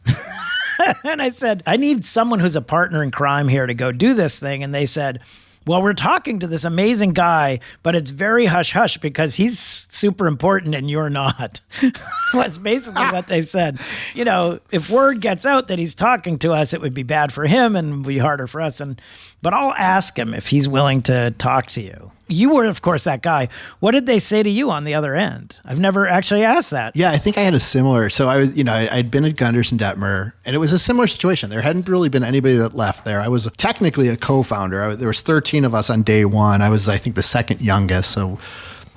And I said, I need someone who's a partner in crime here to go do this thing. And they said, well, we're talking to this amazing guy, but it's very hush-hush because he's super important and you're not. That's basically what they said. If word gets out that he's talking to us, it would be bad for him and would be harder for us. But I'll ask him if he's willing to talk to you. You were, of course, that guy. What did they say to you on the other end? I've never actually asked that. Yeah, I think I had a similar. So I was, I'd been at Gunderson Detmer, and it was a similar situation. There hadn't really been anybody that left there. I was technically a co-founder. There was 13 of us on day one. I was, I think, the second youngest, so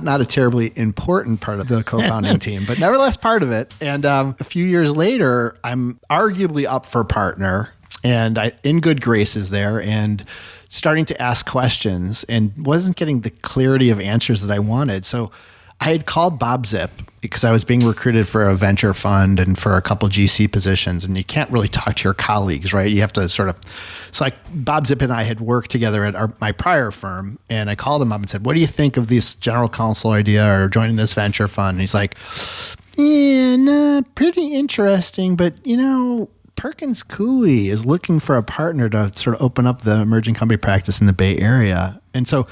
not a terribly important part of the co-founding team, but nevertheless part of it. And a few years later, I'm arguably up for partner, and I in good graces there, and starting to ask questions and wasn't getting the clarity of answers that I wanted. So I had called Bob Zip because I was being recruited for a venture fund and for a couple GC positions, and you can't really talk to your colleagues, right? You have to so Bob Zip and I had worked together at my prior firm, and I called him up and said, what do you think of this general counsel idea or joining this venture fund? And he's like, yeah, no, pretty interesting, but Perkins Coie is looking for a partner to sort of open up the emerging company practice in the Bay Area. And so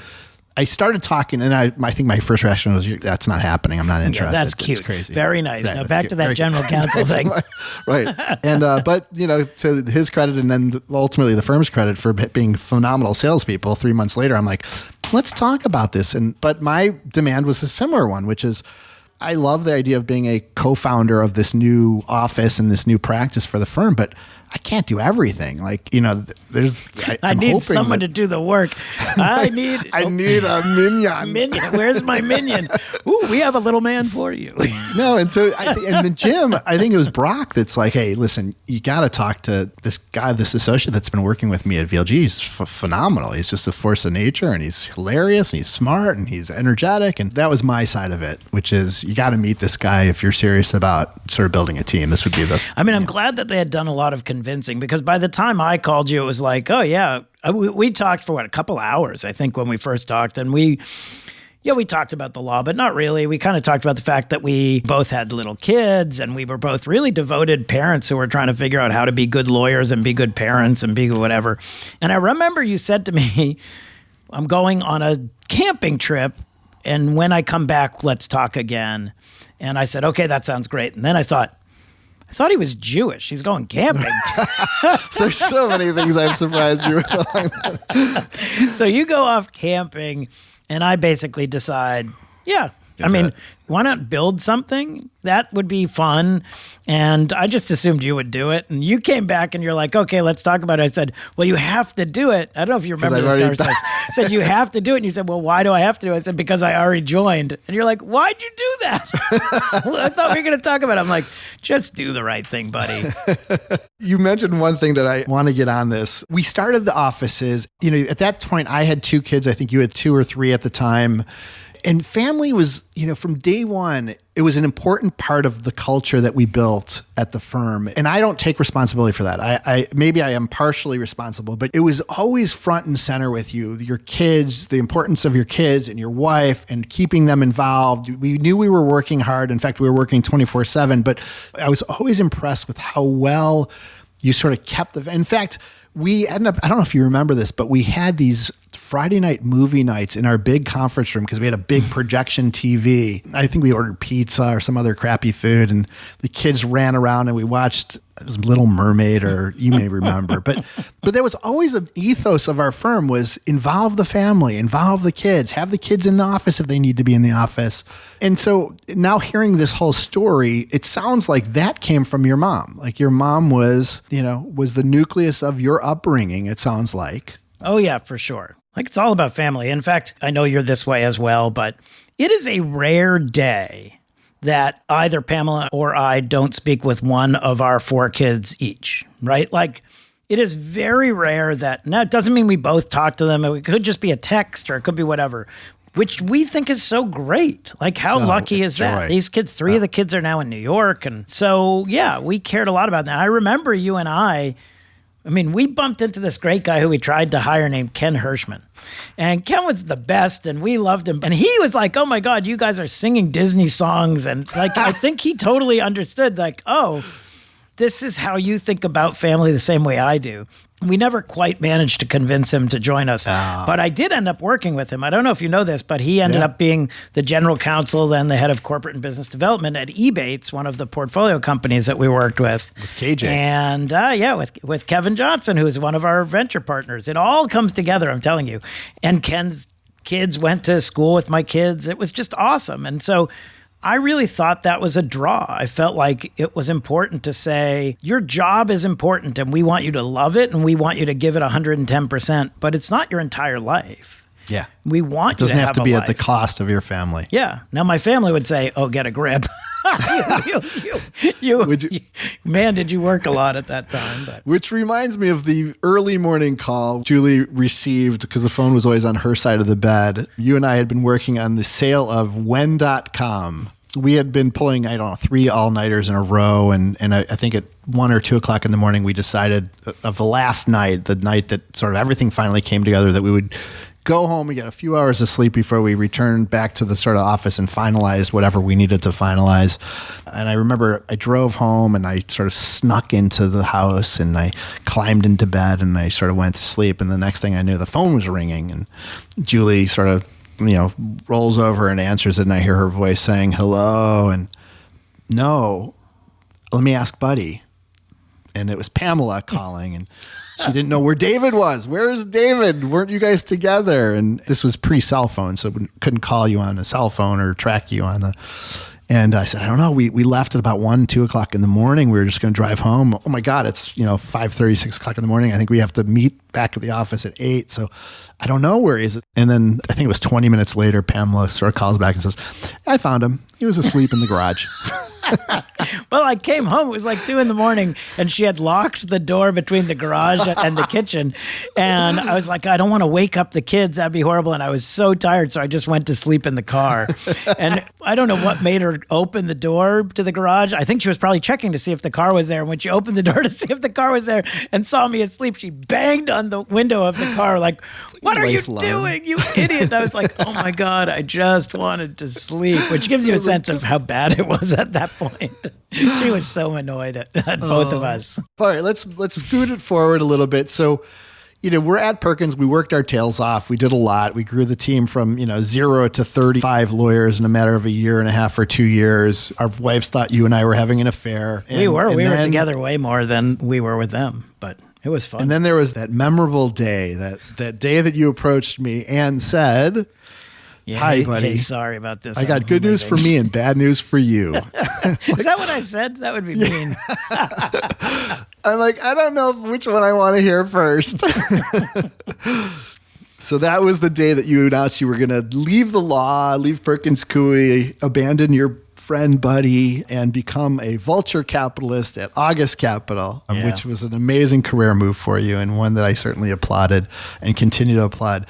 I started talking, and I think my first reaction was, "That's not happening. I'm not interested." Yeah, that's cute. It's crazy. Very nice. Right, now back to that general counsel thing. Right. And but to his credit, and then ultimately the firm's credit for being phenomenal salespeople. 3 months later, I'm like, let's talk about this. But my demand was a similar one, which is, I love the idea of being a co-founder of this new office and this new practice for the firm, but I can't do everything. Like, I need someone to do the work. I need a minion. Minion. Where's my minion? Ooh, we have a little man for you. No, and so and then Jim, I think it was Brock that's like, hey, listen, you got to talk to this guy, this associate that's been working with me at VLG. He's phenomenal. He's just a force of nature, and he's hilarious, and he's smart, and he's energetic. And that was my side of it, which is, you got to meet this guy if you're serious about sort of building a team. This would be I'm glad that they had done a lot of convincing, because by the time I called you, it was like, oh yeah, we talked for a couple hours, I think, when we first talked, and we talked about the law, but not really. We kind of talked about the fact that we both had little kids, and we were both really devoted parents who were trying to figure out how to be good lawyers and be good parents and be whatever. And I remember you said to me, I'm going on a camping trip, and when I come back, let's talk again. And I said, okay, that sounds great. And then I thought he was Jewish. He's going camping. So there's so many things I've surprised you with. So you go off camping, and I basically decide, why not build something? That would be fun. And I just assumed you would do it. And you came back and you're like, okay, let's talk about it. I said, well, you have to do it. I don't know if you remember this conversation. I said, you have to do it. And you said, well, why do I have to do it? I said, because I already joined. And you're like, why'd you do that? Well, I thought we were going to talk about it. I'm like, just do the right thing, buddy. You mentioned one thing that I want to get on this. We started the offices. At that point, I had 2 kids. I think you had 2 or 3 at the time. And family was, from day one, it was an important part of the culture that we built at the firm. And I don't take responsibility for that. I maybe I am partially responsible, but it was always front and center with you, your kids, the importance of your kids and your wife, and keeping them involved. We knew we were working hard. In fact, we were working 24/7, but I was always impressed with how well you sort of kept in fact, we ended up, I don't know if you remember this, but we had these Friday night movie nights in our big conference room because we had a big projection TV. I think we ordered pizza or some other crappy food, and the kids ran around and we watched, it was Little Mermaid, or you may remember. But there was always an ethos of our firm was involve the family, involve the kids, have the kids in the office if they need to be in the office. And so now hearing this whole story, it sounds like that came from your mom. Like your mom was the nucleus of your upbringing, it sounds like. Oh yeah, for sure. Like, it's all about family. In fact, I know you're this way as well, but it is a rare day that either Pamela or I don't speak with one of our 4 kids each, right? Like, it is very rare that, now it doesn't mean we both talk to them. It could just be a text or it could be whatever, which we think is so great. Like, how lucky is that? These kids, 3 of the kids are now in New York. And so, yeah, we cared a lot about that. I remember you and I we bumped into this great guy who we tried to hire named Ken Hirschman. And Ken was the best, and we loved him. And he was like, oh my God, you guys are singing Disney songs. And like, I think he totally understood, like, oh, this is how you think about family the same way I do. We never quite managed to convince him to join us, but I did end up working with him. I don't know if you know this, but he ended up being the general counsel, then the head of corporate and business development at Ebates, one of the portfolio companies that we worked with. With KJ. And with Kevin Johnson, who is one of our venture partners. It all comes together, I'm telling you. And Ken's kids went to school with my kids. It was just awesome. And so I really thought that was a draw. I felt like it was important to say, your job is important and we want you to love it and we want you to give it 110%, but it's not your entire life. Yeah. We want you to have a life. It doesn't have to be at the cost of your family. Yeah. Now my family would say, oh, get a grip. Man, did you work a lot at that time. But. Which reminds me of the early morning call Julie received, because the phone was always on her side of the bed. You and I had been working on the sale of when.com. We had been pulling, 3 all-nighters in a row. And I think at 1 or 2 o'clock in the morning, we decided of the last night, the night that sort of everything finally came together, that we would go home and get a few hours of sleep before we returned back to the sort of office and finalized whatever we needed to finalize. And I remember I drove home and I sort of snuck into the house and I climbed into bed and I sort of went to sleep. And the next thing I knew, the phone was ringing and Julie sort of rolls over and answers it, and I hear her voice saying, "Hello," and no, let me ask Buddy. And it was Pamela calling, and she didn't know where David was. Where's David? Weren't you guys together? And this was pre-cell phone, so we couldn't call you on a cell phone or track you on a... And I said, I don't know. We left at about 1, 2 o'clock in the morning. We were just going to drive home. Oh my God, it's 5:30, 6 o'clock in the morning. I think we have to meet back at the office at 8. So I don't know where he is. And then I think it was 20 minutes later, Pamela sort of calls back and says, I found him. He was asleep in the garage. Well, I came home. It was like 2 a.m, and she had locked the door between the garage and the kitchen. And I was like, I don't want to wake up the kids. That'd be horrible. And I was so tired, so I just went to sleep in the car. And I don't know what made her open the door to the garage. I think she was probably checking to see if the car was there. And when she opened the door to see if the car was there and saw me asleep, she banged on the window of the car like, what are you doing, you idiot? And I was like, oh my God, I just wanted to sleep, which gives you a sense of how bad it was at that point. She was so annoyed at both of us. All right, let's scoot it forward a little bit. So, we're at Perkins. We worked our tails off. We did a lot. We grew the team from, 0 to 35 lawyers in a matter of a year and a half or 2 years. Our wives thought you and I were having an affair. We were together way more than we were with them, but it was fun. And then there was that memorable day, that day that you approached me and said, hi, buddy. Hey, sorry about this. I got good news for me and bad news for you. Is that what I said? That would be mean. I'm like, I don't know which one I want to hear first. So that was the day that you announced you were going to leave the law, leave Perkins Coie, abandon your friend Buddy, and become a vulture capitalist at August Capital, which was an amazing career move for you and one that I certainly applauded and continue to applaud.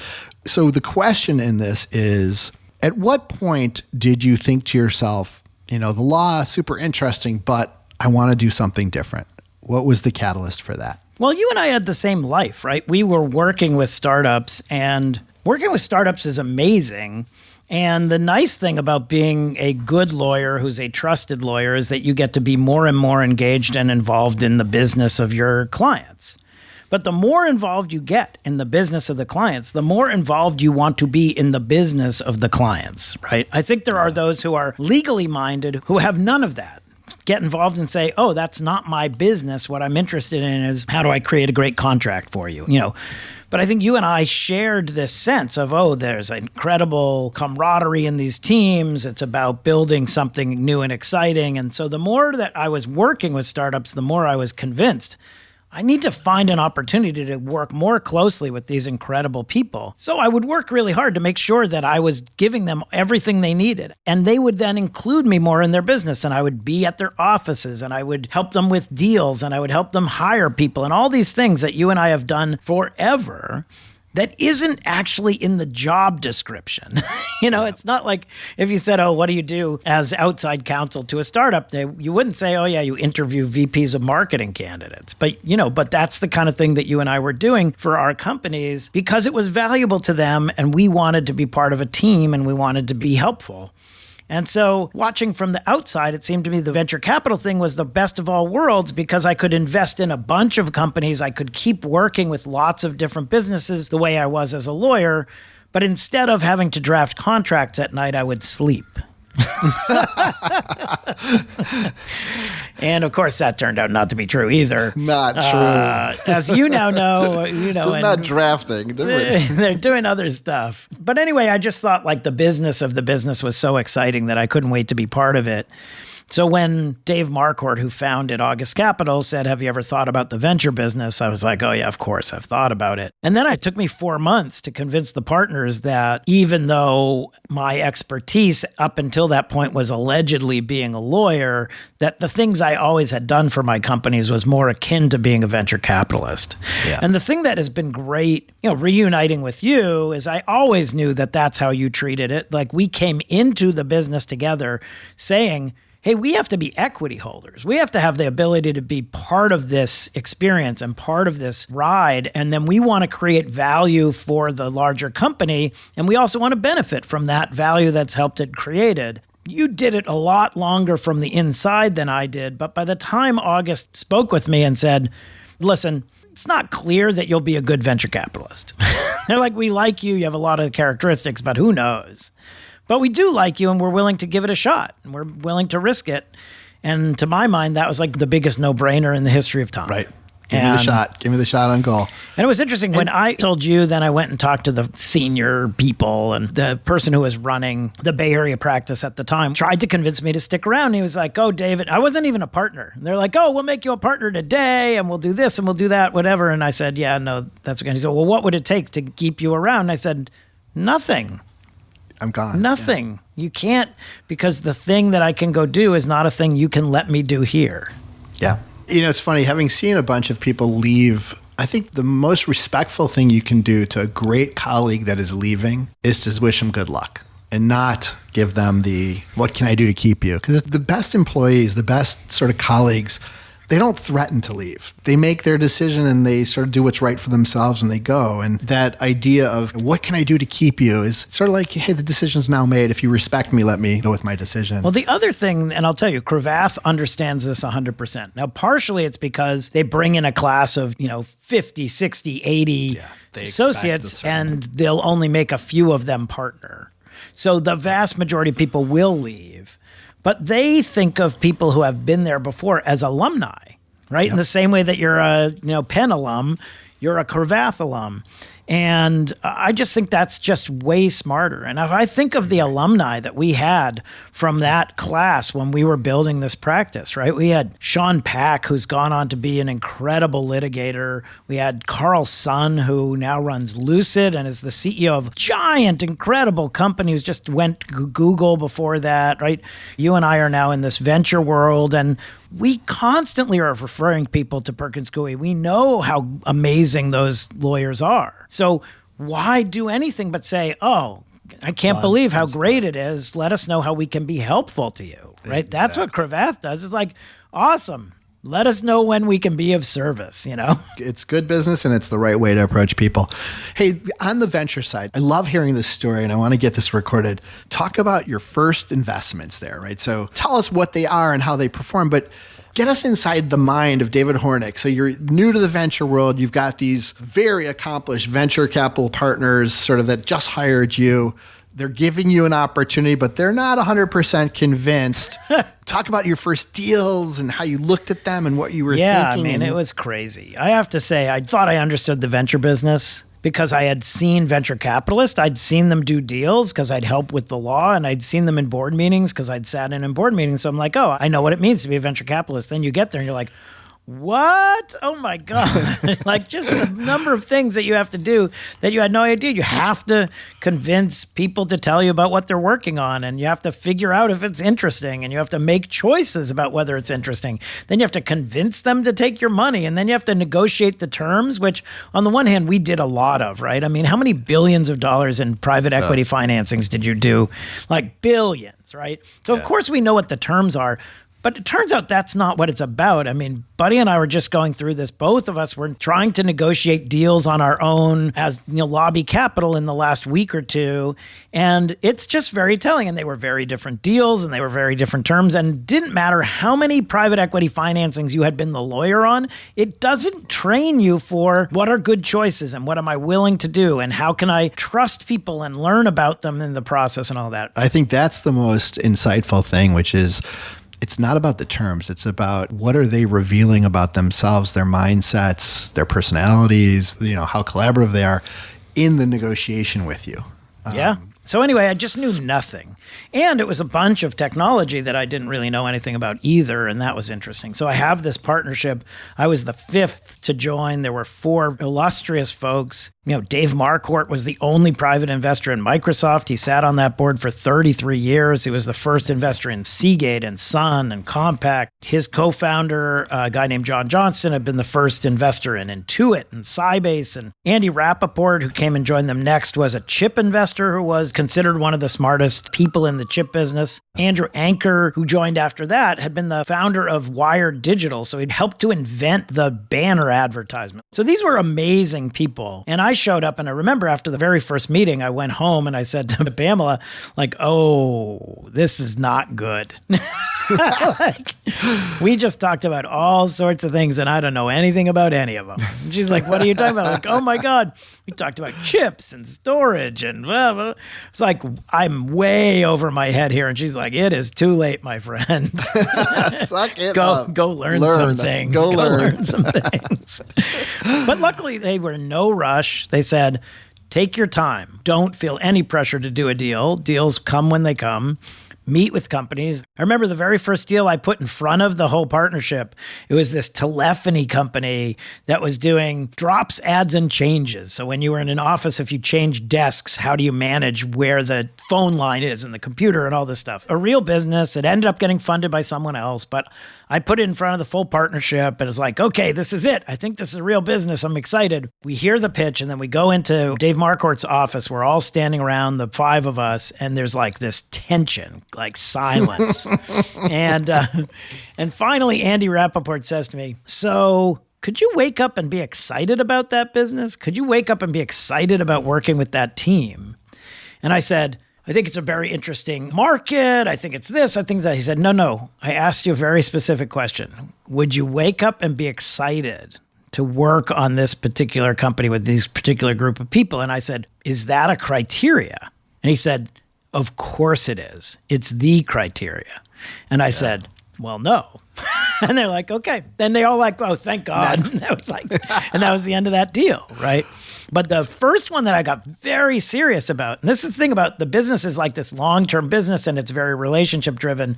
So the question in this is, at what point did you think to yourself, the law is super interesting, but I want to do something different? What was the catalyst for that? Well, you and I had the same life, right? We were working with startups, and working with startups is amazing. And the nice thing about being a good lawyer who's a trusted lawyer is that you get to be more and more engaged and involved in the business of your clients. But the more involved you get in the business of the clients, the more involved you want to be in the business of the clients, right? I think there are those who are legally minded who have none of that. Get involved and say, oh, that's not my business. What I'm interested in is how do I create a great contract for you, But I think you and I shared this sense of, oh, there's incredible camaraderie in these teams. It's about building something new and exciting. And so the more that I was working with startups, the more I was convinced I need to find an opportunity to work more closely with these incredible people. So I would work really hard to make sure that I was giving them everything they needed. And they would then include me more in their business. And I would be at their offices, and I would help them with deals, and I would help them hire people, and all these things that you and I have done forever that isn't actually in the job description. It's not like if you said, oh, what do you do as outside counsel to a startup? You wouldn't say, oh, yeah, you interview VPs of marketing candidates. But that's the kind of thing that you and I were doing for our companies because it was valuable to them, and we wanted to be part of a team, and we wanted to be helpful. And so watching from the outside, it seemed to me the venture capital thing was the best of all worlds because I could invest in a bunch of companies. I could keep working with lots of different businesses the way I was as a lawyer. But instead of having to draft contracts at night, I would sleep. And of course, that turned out not to be true either. Not true. As you now know, Just not drafting. Different. They're doing other stuff. But anyway, I just thought like the business of the business was so exciting that I couldn't wait to be part of it. So when Dave Marquardt, who founded August Capital, said, have you ever thought about the venture business? I was like, oh yeah, of course, I've thought about it. And then it took me 4 months to convince the partners that even though my expertise up until that point was allegedly being a lawyer, that the things I always had done for my companies was more akin to being a venture capitalist. Yeah. And the thing that has been great, reuniting with you is I always knew that that's how you treated it. Like we came into the business together saying, hey, we have to be equity holders. We have to have the ability to be part of this experience and part of this ride. And then we want to create value for the larger company. And we also want to benefit from that value that's helped it created. You did it a lot longer from the inside than I did. But by the time August spoke with me and said, listen, it's not clear that you'll be a good venture capitalist. They're like, we like you. You have a lot of characteristics, but who knows? But we do like you, and we're willing to give it a shot. And we're willing to risk it. And to my mind, that was like the biggest no-brainer in the history of time. Right. Give me the shot. Give me the shot on goal. And it was interesting. When I told you, then I went and talked to the senior people, and the person who was running the Bay Area practice at the time tried to convince me to stick around. He was like, oh, David, I wasn't even a partner. And they're like, oh, we'll make you a partner today, and we'll do this, and we'll do that, whatever. And I said, yeah, no, that's okay. And he said, well, what would it take to keep you around? And I said, nothing. I'm gone. Nothing. Yeah. You can't, because the thing that I can go do is not a thing you can let me do here. Yeah. You know, it's funny, having seen a bunch of people leave, I think the most respectful thing you can do to a great colleague that is leaving is to wish them good luck and not give them the, what can I do to keep you? Because the best employees, the best sort of colleagues, they don't threaten to leave. They make their decision and they sort of do what's right for themselves and they go. And that idea of what can I do to keep you is sort of like, hey, the decision's now made. If you respect me, let me go with my decision. Well, the other thing, and I'll tell you, Cravath understands this 100%. Now, partially it's because they bring in a class of, 50, 60, 80 associates, and they'll only make a few of them partner. So the vast majority of people will leave. But they think of people who have been there before as alumni, right? Yep. In the same way that you're a Penn alum, you're a Cravath alum. And I just think that's just way smarter. And if I think of the alumni that we had from that class when we were building this practice, right? We had Sean Pack, who's gone on to be an incredible litigator. We had Carl Sun, who now runs Lucid and is the CEO of a giant, incredible company who's just went Google before that, right? You and I are now in this venture world, and we constantly are referring people to Perkins Coie. We know how amazing those lawyers are. So why do anything but say, oh, I can't believe how great it is. Let us know how we can be helpful to you, right? Exactly. That's what Cravath does. It's like, awesome. Let us know when we can be of service, It's good business and it's the right way to approach people. Hey, on the venture side, I love hearing this story and I want to get this recorded. Talk about your first investments there, right? So tell us what they are and how they perform, but get us inside the mind of David Hornik. So you're new to the venture world. You've got these very accomplished venture capital partners sort of that just hired you. They're giving you an opportunity, but they're not 100% convinced. Talk about your first deals and how you looked at them and what you were thinking. Yeah, I mean, it was crazy. I have to say, I thought I understood the venture business because I had seen venture capitalists. I'd seen them do deals because I'd helped with the law, and I'd seen them in board meetings because I'd sat in board meetings. So I'm like, oh, I know what it means to be a venture capitalist. Then you get there and you're like, what? Oh my God. Like just the number of things that you have to do that you had no idea. You have to convince people to tell you about what they're working on, and you have to figure out if it's interesting, and you have to make choices about whether it's interesting. Then you have to convince them to take your money, and then you have to negotiate the terms, which on the one hand, we did a lot of, right? I mean, how many billions of dollars in private equity financings did you do? Like billions, right? So of course we know what the terms are. But it turns out that's not what it's about. I mean, Buddy and I were just going through this. Both of us were trying to negotiate deals on our own as lobby capital in the last week or two. And it's just very telling. And they were very different deals and they were very different terms. And it didn't matter how many private equity financings you had been the lawyer on. It doesn't train you for what are good choices and what am I willing to do and how can I trust people and learn about them in the process and all that. I think that's the most insightful thing, which is it's not about the terms. It's about what are they revealing about themselves, their mindsets, their personalities, how collaborative they are in the negotiation with you. Yeah. So anyway, I just knew nothing. And it was a bunch of technology that I didn't really know anything about either, and that was interesting. So I have this partnership. I was the fifth to join. There were four illustrious folks. Dave Marquardt was the only private investor in Microsoft. He sat on that board for 33 years. He was the first investor in Seagate and Sun and Compaq. His co-founder, a guy named John Johnston, had been the first investor in Intuit and Sybase. And Andy Rappaport, who came and joined them next, was a chip investor who was considered one of the smartest people in the chip business. Andrew Anker, who joined after that, had been the founder of Wired Digital. So he'd helped to invent the banner advertisement. So these were amazing people. And I showed up, and I remember after the very first meeting, I went home and I said to Pamela, oh, this is not good. Like, we just talked about all sorts of things, and I don't know anything about any of them. And she's like, what are you talking about? Like, oh my God, we talked about chips and storage and blah, blah. It's like, I'm way over my head here. And she's like, it is too late, my friend. Suck it Go up. learn some things. Go learn some things. But luckily, they were in no rush. They said, take your time. Don't feel any pressure to do a deal. Deals come when they come. Meet with companies. I remember the very first deal I put in front of the whole partnership. It was this telephony company that was doing drops, adds, and changes. So when you were in an office, if you change desks, how do you manage where the phone line is and the computer and all this stuff? A real business. It ended up getting funded by someone else, but I put it in front of the full partnership and it's like, okay, this is it. I think this is a real business. I'm excited. We hear the pitch and then we go into Dave Marquardt's office. We're all standing around, the five of us, and there's like this tension, like silence. And finally, Andy Rappaport says to me, so could you wake up and be excited about that business? Could you wake up and be excited about working with that team? And I said, I think it's a very interesting market. I think it's this. I think that. He said, no. I asked you a very specific question. Would you wake up and be excited to work on this particular company with these particular group of people? And I said, is that a criteria? And he said, of course it is. It's the criteria. And I said, well, no. And they're like, okay. Then they all like, oh, thank God. And that was the end of that deal, right? But the first one that I got very serious about, and this is the thing about the business is like this long-term business and it's very relationship-driven,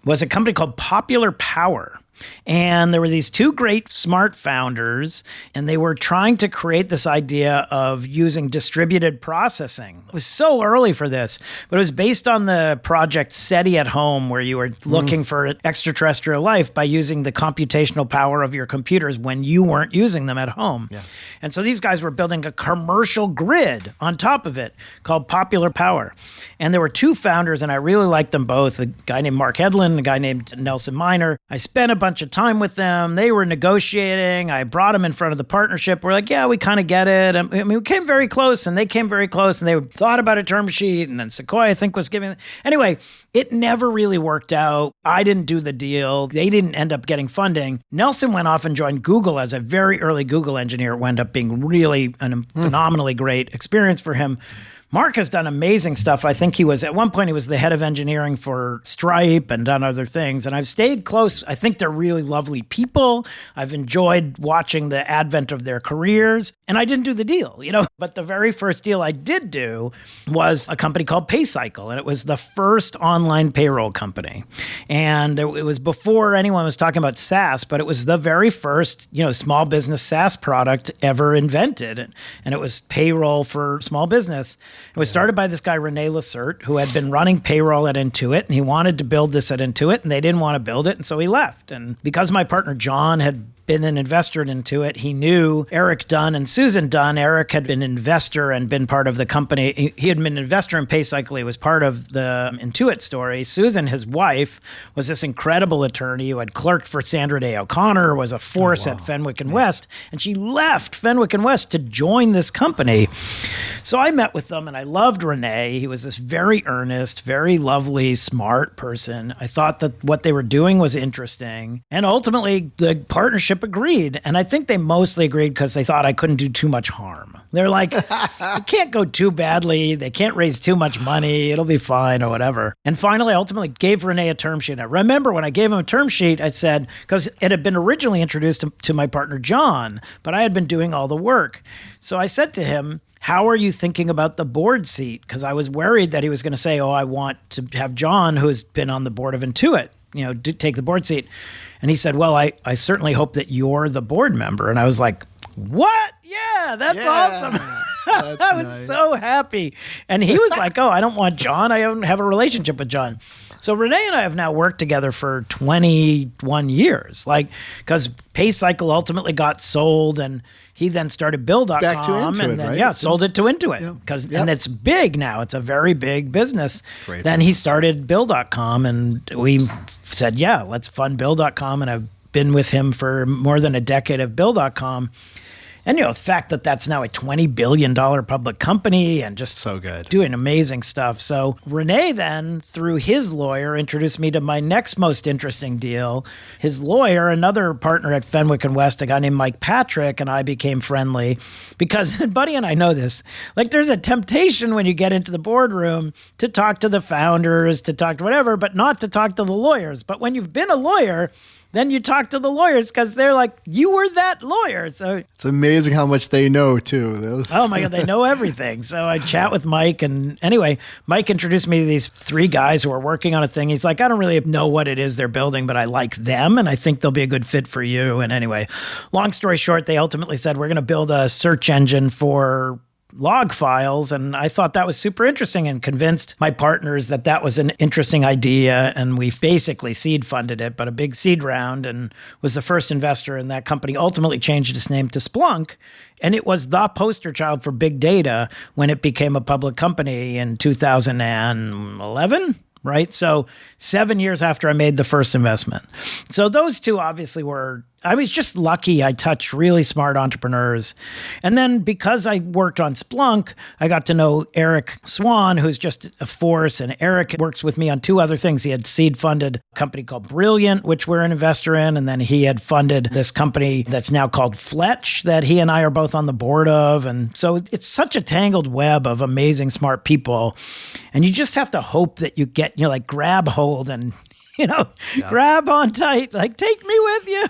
was a company called Popular Power. And there were these two great smart founders, and they were trying to create this idea of using distributed processing. It was so early for this, but it was based on the project SETI at Home, where you were looking for extraterrestrial life by using the computational power of your computers when you weren't using them at home. Yeah. And so these guys were building a commercial grid on top of it called Popular Power. And there were two founders, and I really liked them both, a guy named Mark Hedlund and a guy named Nelson Miner. I spent a bunch of time with them. They were negotiating. I brought them in front of the partnership. We're like, yeah, we kind of get it. I mean, we came very close and they came very close and they thought about a term sheet, and then Sequoia, I think, was giving. Anyway, it never really worked out. I didn't do the deal. They didn't end up getting funding. Nelson went off and joined Google as a very early Google engineer. It wound up being really a phenomenally great experience for him. Mark has done amazing stuff. I think at one point he was the head of engineering for Stripe and done other things. And I've stayed close. I think they're really lovely people. I've enjoyed watching the advent of their careers. And I didn't do the deal, But the very first deal I did do was a company called PayCycle. And it was the first online payroll company. And it was before anyone was talking about SaaS, but it was the very first, small business SaaS product ever invented. And it was payroll for small business. It was started by this guy, René Lacerte, who had been running payroll at Intuit, and he wanted to build this at Intuit, and they didn't want to build it, and so he left. And because my partner, John, had been an investor in Intuit, he knew Eric Dunn and Susan Dunn. Eric had been an investor and been part of the company. He had been an investor in PayCycle. He was part of the Intuit story. Susan, his wife, was this incredible attorney who had clerked for Sandra Day O'Connor, was a force at Fenwick and West, and she left Fenwick and West to join this company. So I met with them, and I loved René. He was this very earnest, very lovely, smart person. I thought that what they were doing was interesting. And ultimately, the partnership agreed. And I think they mostly agreed because they thought I couldn't do too much harm. They're like, it can't go too badly. They can't raise too much money. It'll be fine or whatever. And finally, I ultimately gave René a term sheet. I remember when I gave him a term sheet, I said, because it had been originally introduced to my partner, John, but I had been doing all the work. So I said to him, how are you thinking about the board seat? Because I was worried that he was going to say, I want to have John, who's been on the board of Intuit, take the board seat. And he said, well, I certainly hope that you're the board member. And I was like, what? Yeah, that's awesome. I was so happy. And he was like, I don't want John. I don't have a relationship with John. So René and I have now worked together for 21 years, because PayCycle ultimately got sold, and he then started Bill.com. Back to Intuit, and then, right? sold it to Intuit. And it's big now. It's a very big business. Then he started Bill.com, and we said, let's fund Bill.com. And I've been with him for more than a decade of Bill.com. And, the fact that that's now a $20 billion public company and just So good. doing amazing stuff. So Renee then, through his lawyer, introduced me to my next most interesting deal. His lawyer, another partner at Fenwick and West, a guy named Mike Patrick, and I became friendly because, and Buddy and I know this, like there's a temptation when you get into the boardroom to talk to the founders, to talk to whatever, but not to talk to the lawyers. But when you've been a lawyer, then you talk to the lawyers because they're like, you were that lawyer. So It's amazing how much they know too. oh my God, they know everything. So I chat with Mike. And anyway, Mike introduced me to these three guys who are working on a thing. He's like, I don't really know what it is they're building, but I like them. And I think they'll be a good fit for you. And anyway, long story short, they ultimately said, we're going to build a search engine for log files. And I thought that was super interesting and convinced my partners that that was an interesting idea. And we basically seed funded it, but a big seed round, and was the first investor in that company. Ultimately changed its name to Splunk. And it was the poster child for big data when it became a public company in 2011. Right? So 7 years after I made the first investment. So those two obviously I was just lucky I touched really smart entrepreneurs. And then because I worked on Splunk, I got to know Eric Swan, who's just a force. And Eric works with me on two other things. He had seed funded a company called Brilliant, which we're an investor in. And then he had funded this company that's now called Fletch that he and I are both on the board of. And so it's such a tangled web of amazing, smart people. And you just have to hope that you get, like grab hold and, grab on tight, like take me with you.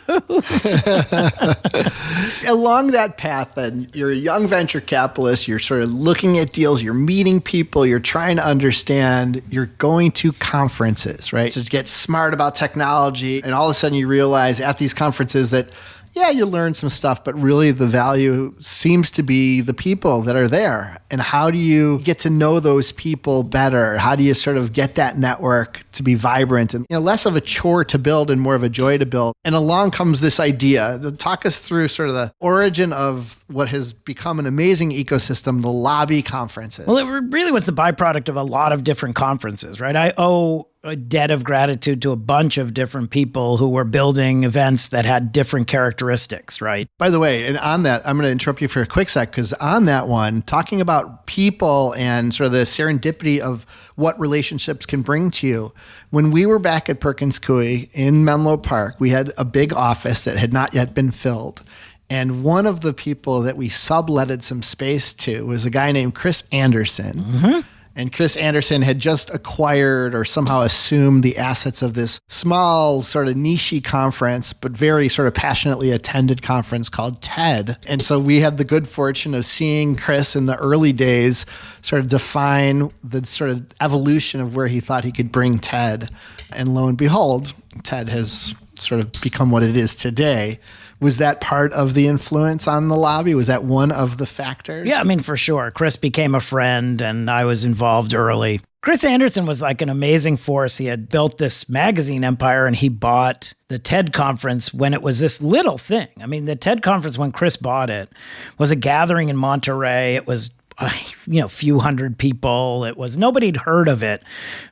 Along that path, then you're a young venture capitalist, you're sort of looking at deals, you're meeting people, you're trying to understand, you're going to conferences, right? So to get smart about technology, and all of a sudden you realize at these conferences that yeah, you learn some stuff, but really the value seems to be the people that are there. And how do you get to know those people better? How do you sort of get that network to be vibrant and less of a chore to build and more of a joy to build? And along comes this idea. Talk us through sort of the origin of what has become an amazing ecosystem, the lobby conferences. Well, it really was the byproduct of a lot of different conferences, right? I owe a debt of gratitude to a bunch of different people who were building events that had different characteristics, right? By the way, and on that, I'm going to interrupt you for a quick sec, because on that one, talking about people and sort of the serendipity of what relationships can bring to you. When we were back at Perkins Coie in Menlo Park, we had a big office that had not yet been filled. And one of the people that we subletted some space to was a guy named Chris Anderson. Mm-hmm. And Chris Anderson had just acquired or somehow assumed the assets of this small sort of niche conference, but very sort of passionately attended conference called TED. And so we had the good fortune of seeing Chris in the early days sort of define the sort of evolution of where he thought he could bring TED. And lo and behold, TED has sort of become what it is today. Was that part of the influence on the lobby? Was that one of the factors? Yeah, I mean, for sure. Chris became a friend and I was involved early. Chris Anderson was like an amazing force. He had built this magazine empire and he bought the TED conference when it was this little thing. I mean, the TED conference, when Chris bought it, was a gathering in Monterey. It was a few hundred people. It was, nobody'd heard of it,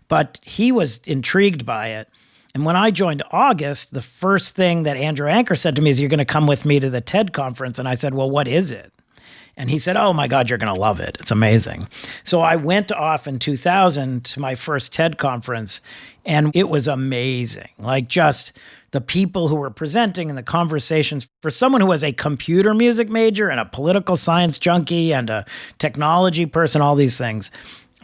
but he was intrigued by it. And when I joined August, the first thing that Andrew Anker said to me is, you're going to come with me to the TED conference. And I said, well, what is it? And he said, oh my God, you're going to love it. It's amazing. So I went off in 2000 to my first TED conference and it was amazing. Like just the people who were presenting and the conversations. For someone who was a computer music major and a political science junkie and a technology person, all these things,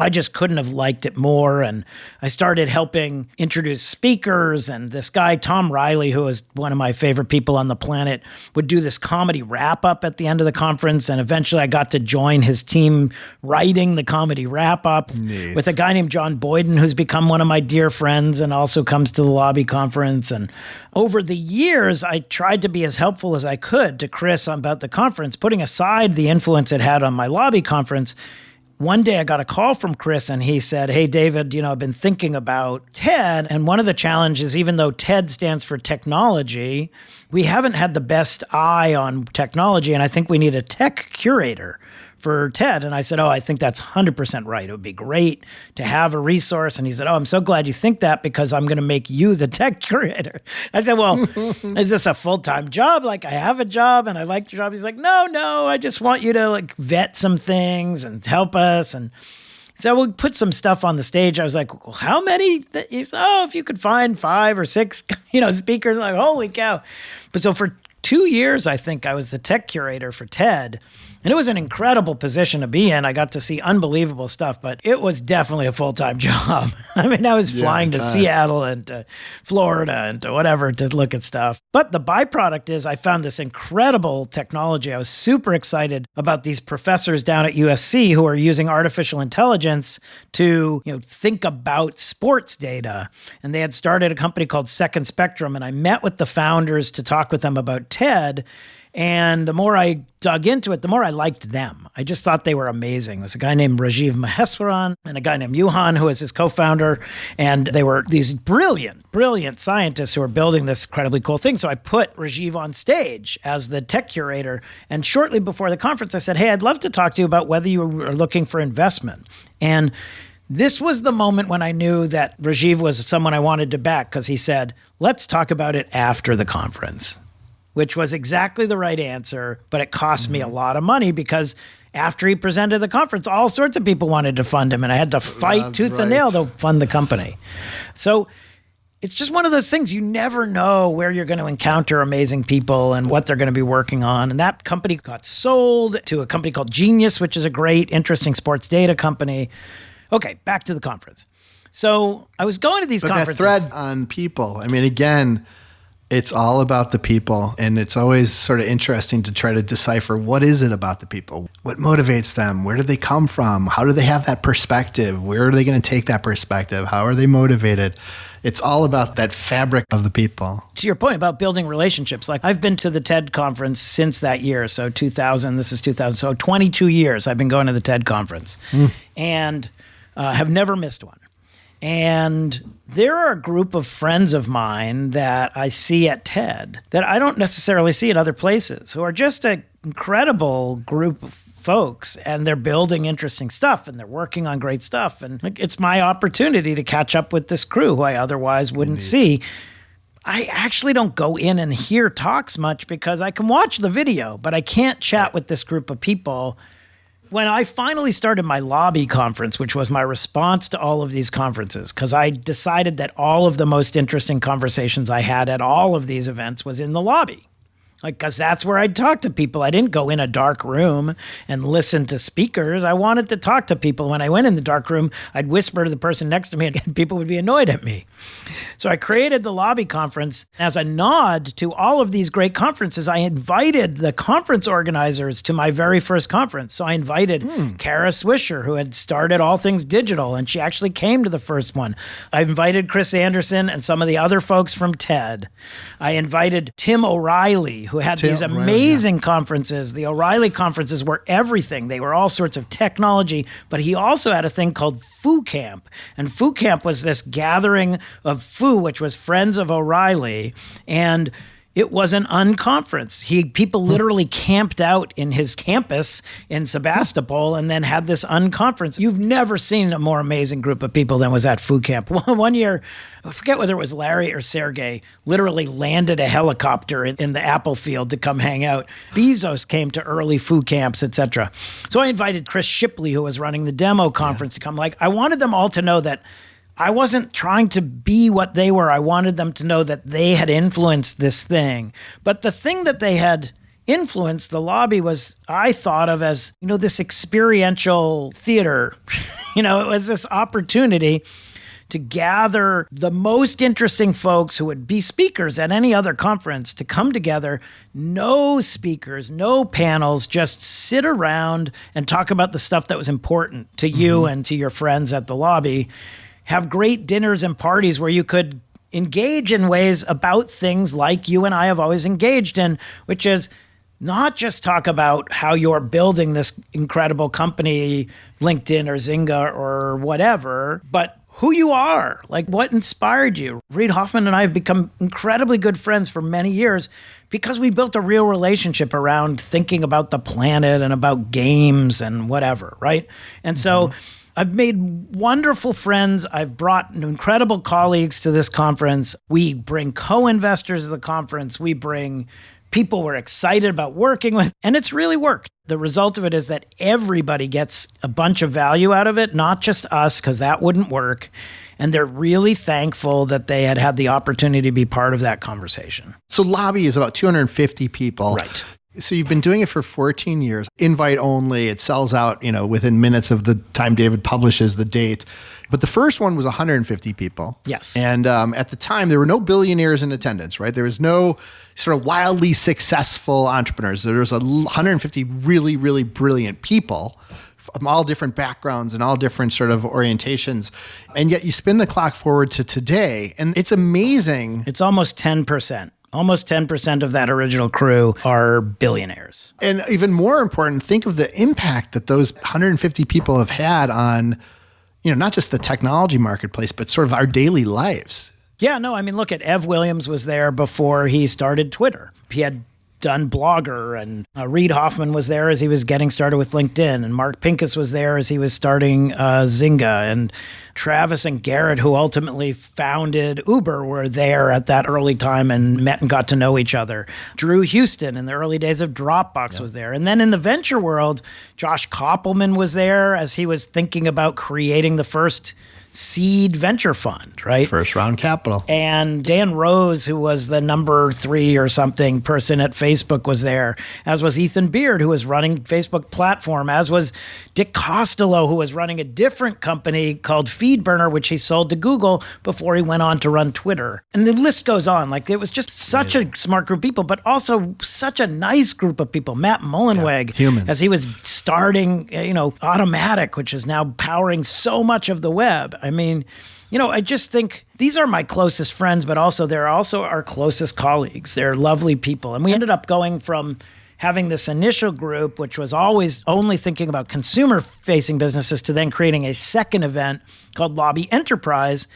I just couldn't have liked it more. And I started helping introduce speakers. And this guy, Tom Riley, who is one of my favorite people on the planet, would do this comedy wrap up at the end of the conference. And eventually I got to join his team writing the comedy wrap up with a guy named John Boyden, who's become one of my dear friends and also comes to the lobby conference. And over the years, I tried to be as helpful as I could to Chris about the conference, putting aside the influence it had on my lobby conference. One day I got a call from Chris and he said, hey, David, I've been thinking about TED. And one of the challenges, even though TED stands for technology, we haven't had the best eye on technology. And I think we need a tech curator for TED. And I said, I think that's 100% right. It would be great to have a resource. And he said, I'm so glad you think that because I'm going to make you the tech curator. I said, well, is this a full-time job? Like I have a job and I like the job. He's like, no, I just want you to like vet some things and help us. And so we put some stuff on the stage. I was like, well, how many? He said, if you could find 5 or 6, speakers. I'm like, holy cow. But so for 2 years, I think I was the tech curator for TED. And it was an incredible position to be in. I got to see unbelievable stuff, but it was definitely a full-time job. I mean, I was flying to Seattle and to Florida and to whatever to look at stuff. But the byproduct is I found this incredible technology. I was super excited about these professors down at USC who are using artificial intelligence to, think about sports data. And they had started a company called Second Spectrum. And I met with the founders to talk with them about TED. And the more I dug into it, the more I liked them. I just thought they were amazing. It was a guy named Rajiv Maheswaran and a guy named Yuhan, who was his co-founder. And they were these brilliant scientists who were building this incredibly cool thing. So I put Rajiv on stage as the tech curator. And shortly before the conference, I said, hey, I'd love to talk to you about whether you are looking for investment. And this was the moment when I knew that Rajiv was someone I wanted to back because he said, let's talk about it after the conference. Which was exactly the right answer, but it cost me a lot of money because after he presented the conference, all sorts of people wanted to fund him, and I had to fight tooth and nail to fund the company. So it's just one of those things. You never know where you're going to encounter amazing people and what they're going to be working on. And that company got sold to a company called Genius, which is a great, interesting sports data company. Okay, back to the conference. So I was going to these conferences. That thread on people, I mean, again, it's all about the people, and it's always sort of interesting to try to decipher what is it about the people? What motivates them? Where do they come from? How do they have that perspective? Where are they going to take that perspective? How are they motivated? It's all about that fabric of the people. To your point about building relationships, like I've been to the TED conference since that year. So 2000, this is 2000. So 22 years I've been going to the TED conference and have never missed one. And there are a group of friends of mine that I see at TED that I don't necessarily see at other places who are just an incredible group of folks, and they're building interesting stuff and they're working on great stuff. And it's my opportunity to catch up with this crew who I otherwise wouldn't see. I actually don't go in and hear talks much because I can watch the video, but I can't chat with this group of people. When I finally started my lobby conference, which was my response to all of these conferences, because I decided that all of the most interesting conversations I had at all of these events was in the lobby. Because that's where I'd talk to people. I didn't go in a dark room and listen to speakers. I wanted to talk to people. When I went in the dark room, I'd whisper to the person next to me and people would be annoyed at me. So I created the lobby conference as a nod to all of these great conferences. I invited the conference organizers to my very first conference. So I invited Kara Swisher, who had started All Things Digital, and she actually came to the first one. I invited Chris Anderson and some of the other folks from TED. I invited Tim O'Reilly, who had these amazing conferences. The O'Reilly conferences were everything. They were all sorts of technology, but he also had a thing called Foo Camp. And Foo Camp was this gathering of Foo, which was Friends of O'Reilly. And it was an unconference. People literally camped out in his campus in Sebastopol and then had this unconference. You've never seen a more amazing group of people than was at Foo Camp. One year, I forget whether it was Larry or Sergey, literally landed a helicopter in the apple field to come hang out. Bezos came to early Foo Camps, etc. So I invited Chris Shipley, who was running the demo conference, to come. I wanted them all to know that I wasn't trying to be what they were. I wanted them to know that they had influenced this thing. But the thing that they had influenced, the lobby, was I thought of as, this experiential theater. It was this opportunity to gather the most interesting folks who would be speakers at any other conference to come together, no speakers, no panels, just sit around and talk about the stuff that was important to you and to your friends at the lobby. Have great dinners and parties where you could engage in ways about things like you and I have always engaged in, which is not just talk about how you're building this incredible company, LinkedIn or Zynga or whatever, but who you are, like what inspired you. Reid Hoffman and I have become incredibly good friends for many years because we built a real relationship around thinking about the planet and about games and whatever, right? And so I've made wonderful friends. I've brought incredible colleagues to this conference. We bring co-investors to the conference. We bring people we're excited about working with, and it's really worked. The result of it is that everybody gets a bunch of value out of it, not just us, because that wouldn't work. And they're really thankful that they had the opportunity to be part of that conversation. So Lobby is about 250 people. Right. So you've been doing it for 14 years, invite only. It sells out, within minutes of the time David publishes the date. But the first one was 150 people. Yes. And at the time, there were no billionaires in attendance, right? There was no sort of wildly successful entrepreneurs. There was 150 really, really brilliant people from all different backgrounds and all different sort of orientations. And yet you spin the clock forward to today, and it's amazing. It's almost 10%. Almost 10% of that original crew are billionaires. And even more important, think of the impact that those 150 people have had on, not just the technology marketplace, but sort of our daily lives. Yeah, no, I mean, look at Ev Williams was there before he started Twitter. He had done Blogger, and Reid Hoffman was there as he was getting started with LinkedIn, and Mark Pincus was there as he was starting Zynga, and Travis and Garrett, who ultimately founded Uber, were there at that early time and met and got to know each other. Drew Houston in the early days of Dropbox was there. And then in the venture world, Josh Koppelman was there as he was thinking about creating the first seed venture fund, right? First round capital. And Dan Rose, who was the number 3 or something person at Facebook, was there, as was Ethan Beard, who was running Facebook platform, as was Dick Costello, who was running a different company called FeedBurner, which he sold to Google before he went on to run Twitter. And the list goes on. Like, it was just such a smart group of people, but also such a nice group of people. Matt Mullenweg, humans. as he was starting, Automatic, which is now powering so much of the web. I mean, I just think these are my closest friends, but also they're also our closest colleagues. They're lovely people. And we ended up going from having this initial group, which was always only thinking about consumer-facing businesses, to then creating a second event called Lobby Enterprise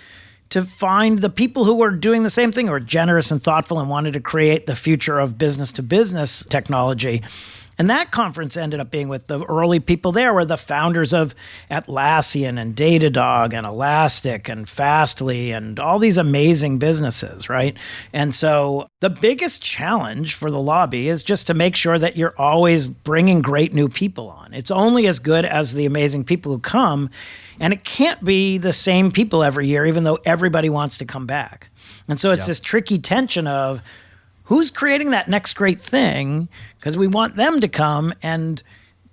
to find the people who were doing the same thing, who were generous and thoughtful and wanted to create the future of business-to-business technology. And that conference ended up being with the early people there were the founders of Atlassian and Datadog and Elastic and Fastly and all these amazing businesses, right? And so the biggest challenge for the lobby is just to make sure that you're always bringing great new people on. It's only as good as the amazing people who come, and it can't be the same people every year, even though everybody wants to come back. And so it's this tricky tension of who's creating that next great thing, because we want them to come, and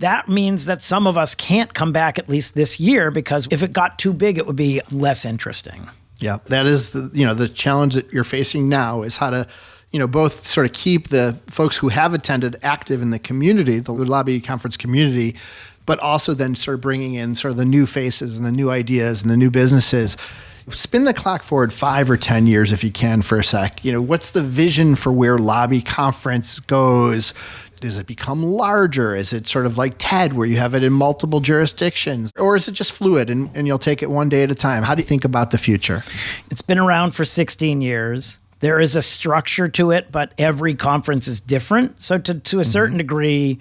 that means that some of us can't come back at least this year, because if it got too big, it would be less interesting. Yeah, that is the challenge that you're facing now, is how to both sort of keep the folks who have attended active in the community, the Lobby Conference community, but also then sort of bringing in sort of the new faces and the new ideas and the new businesses. Spin the clock forward 5 or 10 years if you can for a sec. What's the vision for where Lobby Conference goes? Does it become larger? Is it sort of like TED, where you have it in multiple jurisdictions? Or is it just fluid and you'll take it one day at a time? How do you think about the future? It's been around for 16 years. There is a structure to it, but every conference is different. So to a certain degree,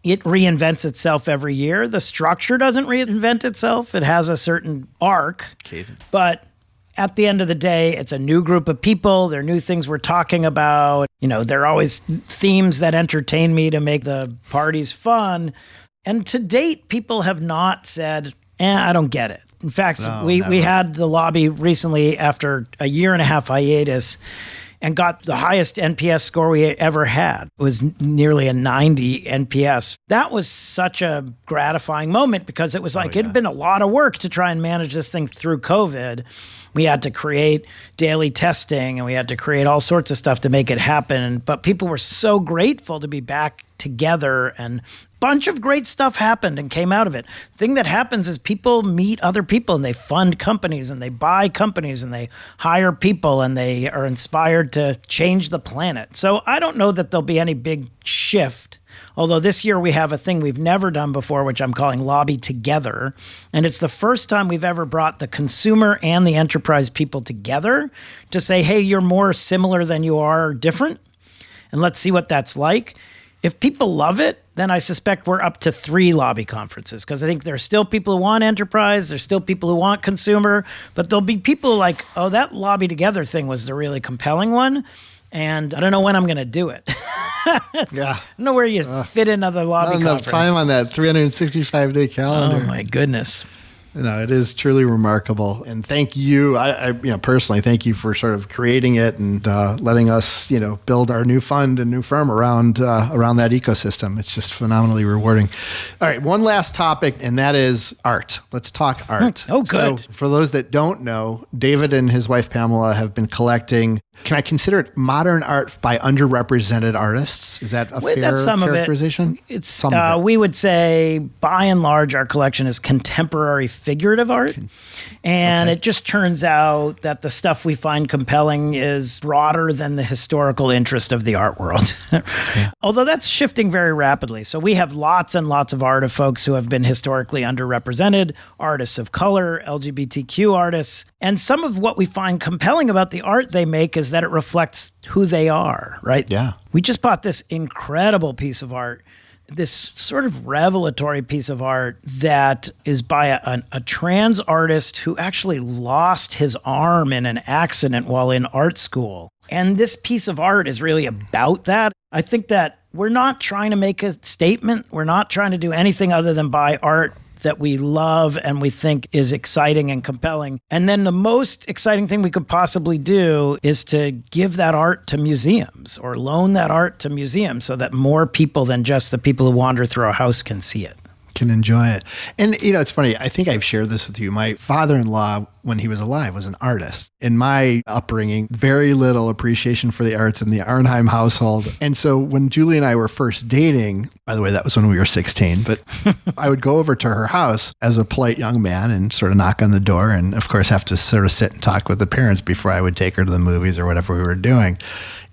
it reinvents itself every year. The structure doesn't reinvent itself. It has a certain arc. But at the end of the day, it's a new group of people. There are new things we're talking about. There are always themes that entertain me to make the parties fun. And to date, people have not said, I don't get it. In fact, we had the lobby recently after a 1.5 hiatus, and got the highest NPS score we ever had. It was nearly a 90 NPS. That was such a gratifying moment, because it was like it had been a lot of work to try and manage this thing through COVID. We had to create daily testing, and we had to create all sorts of stuff to make it happen. But people were so grateful to be back together, and bunch of great stuff happened and came out of it. The thing that happens is people meet other people, and they fund companies, and they buy companies, and they hire people, and they are inspired to change the planet. So I don't know that there'll be any big shift. Although this year we have a thing we've never done before, which I'm calling Lobby Together. And it's the first time we've ever brought the consumer and the enterprise people together to say, hey, you're more similar than you are different. And let's see what that's like. If people love it, then I suspect we're up to 3 lobby conferences, because I think there are still people who want enterprise, there's still people who want consumer, but there'll be people like, oh, that Lobby Together thing was the really compelling one, and I don't know when I'm going to do it. Yeah. I don't know where you fit another lobby not enough conference. time on that 365-day calendar. Oh, my goodness. No, it is truly remarkable. And thank you. I personally thank you for sort of creating it and letting us, build our new fund and new firm around that ecosystem. It's just phenomenally rewarding. All right, one last topic, and that is art. Let's talk art. Oh, good. So for those that don't know, David and his wife Pamela have been collecting. Can I consider it modern art by underrepresented artists? Is that a fair that's some characterization? Of it. It's some of it. We would say, by and large, our collection is contemporary figurative art. And it just turns out that the stuff we find compelling is broader than the historical interest of the art world. Although that's shifting very rapidly. So we have lots and lots of art of folks who have been historically underrepresented, artists of color, LGBTQ artists. And some of what we find compelling about the art they make is that it reflects who they are, right? Yeah. We just bought this incredible piece of art, this sort of revelatory piece of art that is by a trans artist who actually lost his arm in an accident while in art school. And this piece of art is really about that. I think that we're not trying to make a statement. We're not trying to do anything other than buy art that we love and we think is exciting and compelling. And then the most exciting thing we could possibly do is to give that art to museums or loan that art to museums so that more people than just the people who wander through our house can see it. Can enjoy it. And, it's funny. I think I've shared this with you. My father-in-law, when he was alive, was an artist. In my upbringing, very little appreciation for the arts in the Arnheim household. And so when Julie and I were first dating, by the way, that was when we were 16, but I would go over to her house as a polite young man and sort of knock on the door and, of course, have to sort of sit and talk with the parents before I would take her to the movies or whatever we were doing.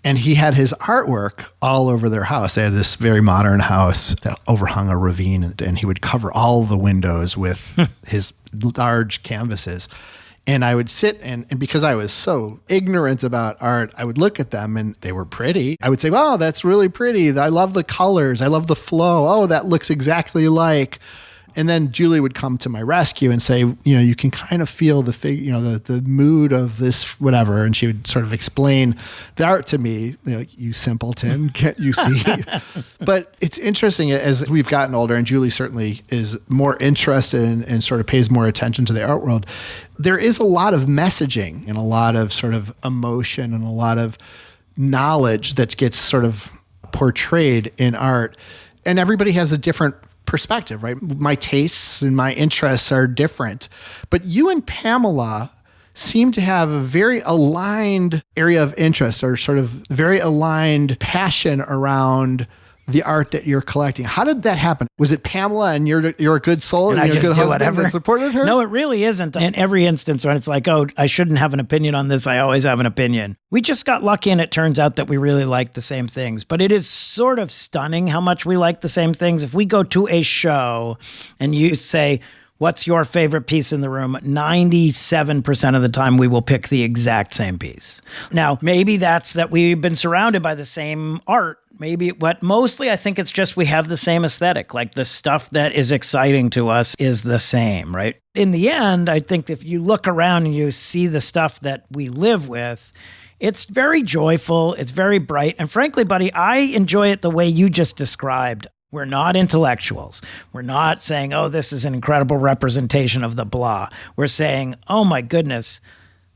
And he had his artwork all over their house. They had this very modern house that overhung a ravine, and he would cover all the windows with his large canvases. And I would sit and because I was so ignorant about art, I would look at them and they were pretty. I would say, wow, that's really pretty. I love the colors. I love the flow. Oh, that looks exactly like. And then Julie would come to my rescue and say, you can kind of feel the mood of this, whatever. And she would sort of explain the art to me, you simpleton, can't you see? But it's interesting as we've gotten older, and Julie certainly is more interested and sort of pays more attention to the art world. There is a lot of messaging and a lot of sort of emotion and a lot of knowledge that gets sort of portrayed in art. And everybody has a different perspective, right? My tastes and my interests are different. But you and Pamela seem to have a very aligned area of interest or sort of very aligned passion around the art that you're collecting. How did that happen? Was it Pamela and you're a good soul and you're a good husband that supported her? No, it really isn't. In every instance when it's like, oh, I shouldn't have an opinion on this, I always have an opinion. We just got lucky and it turns out that we really like the same things. But it is sort of stunning how much we like the same things. If we go to a show and you say, what's your favorite piece in the room? 97% of the time, we will pick the exact same piece. Now, maybe that's that we've been surrounded by the same art. Maybe, but mostly I think it's just we have the same aesthetic. Like the stuff that is exciting to us is the same, right? In the end, I think if you look around and you see the stuff that we live with, it's very joyful, it's very bright. And frankly, Buddy, I enjoy it the way you just described. We're not intellectuals. We're not saying, oh, this is an incredible representation of the blah. We're saying, oh my goodness,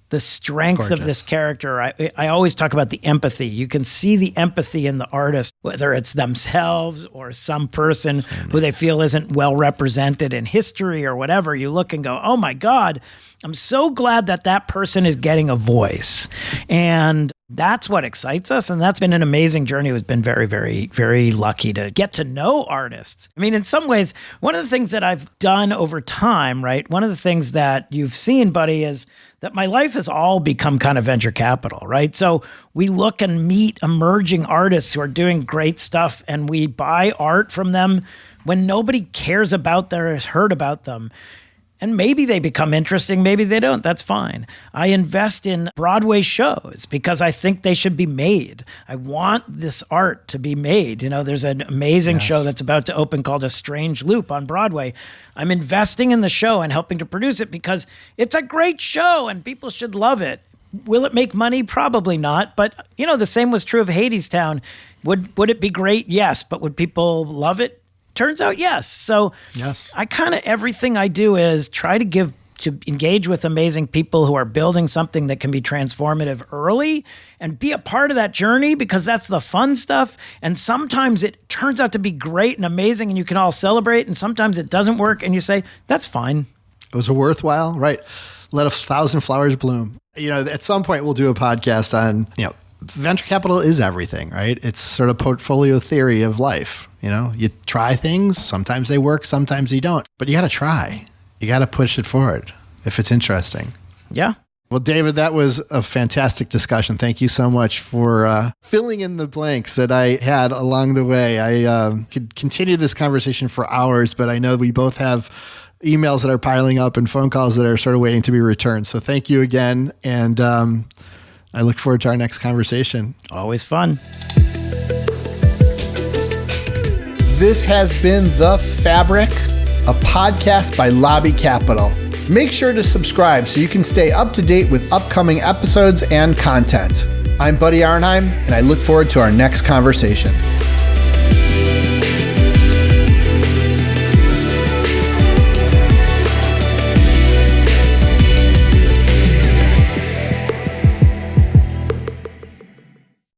the strength of this character. I always talk about the empathy. You can see the empathy in the artist, whether it's themselves or some person who they feel isn't well represented in history or whatever. You look and go, oh my God, I'm so glad that that person is getting a voice. And That's what excites us. And that's been an amazing journey. It's been very, very, very lucky to get to know artists. I mean, in some ways, one of the things that I've done over time, right? One of the things that you've seen, Buddy, is that my life has all become kind of venture capital, right? So we look and meet emerging artists who are doing great stuff, and we buy art from them when nobody cares about them or has heard about them. And maybe they become interesting, maybe they don't. That's fine. I invest in Broadway shows because I think they should be made. I want this art to be made. You know, there's an amazing show that's about to open called A Strange Loop on Broadway. I'm investing in the show and helping to produce it because it's a great show and people should love it. Will it make money? Probably not. But, you know, the same was true of Hadestown. Would it be great? Yes. But would people love it? Turns out, yes. So I kind of, everything I do is try to engage with amazing people who are building something that can be transformative early and be a part of that journey because that's the fun stuff. And sometimes it turns out to be great and amazing and you can all celebrate. And sometimes it doesn't work and you say, that's fine. It was worthwhile, right? Let 1,000 flowers bloom. You know, at some point we'll do a podcast on, you know, venture capital is everything, right? It's sort of portfolio theory of life. You know, you try things, sometimes they work, sometimes they don't, but you got to try. You got to push it forward if it's interesting. Yeah. Well, David, that was a fantastic discussion. Thank you so much for filling in the blanks that I had along the way. I could continue this conversation for hours, but I know we both have emails that are piling up and phone calls that are sort of waiting to be returned. So thank you again. And I look forward to our next conversation. Always fun. This has been The Fabric, a podcast by Lobby Capital. Make sure to subscribe so you can stay up to date with upcoming episodes and content. I'm Buddy Arnheim, and I look forward to our next conversation.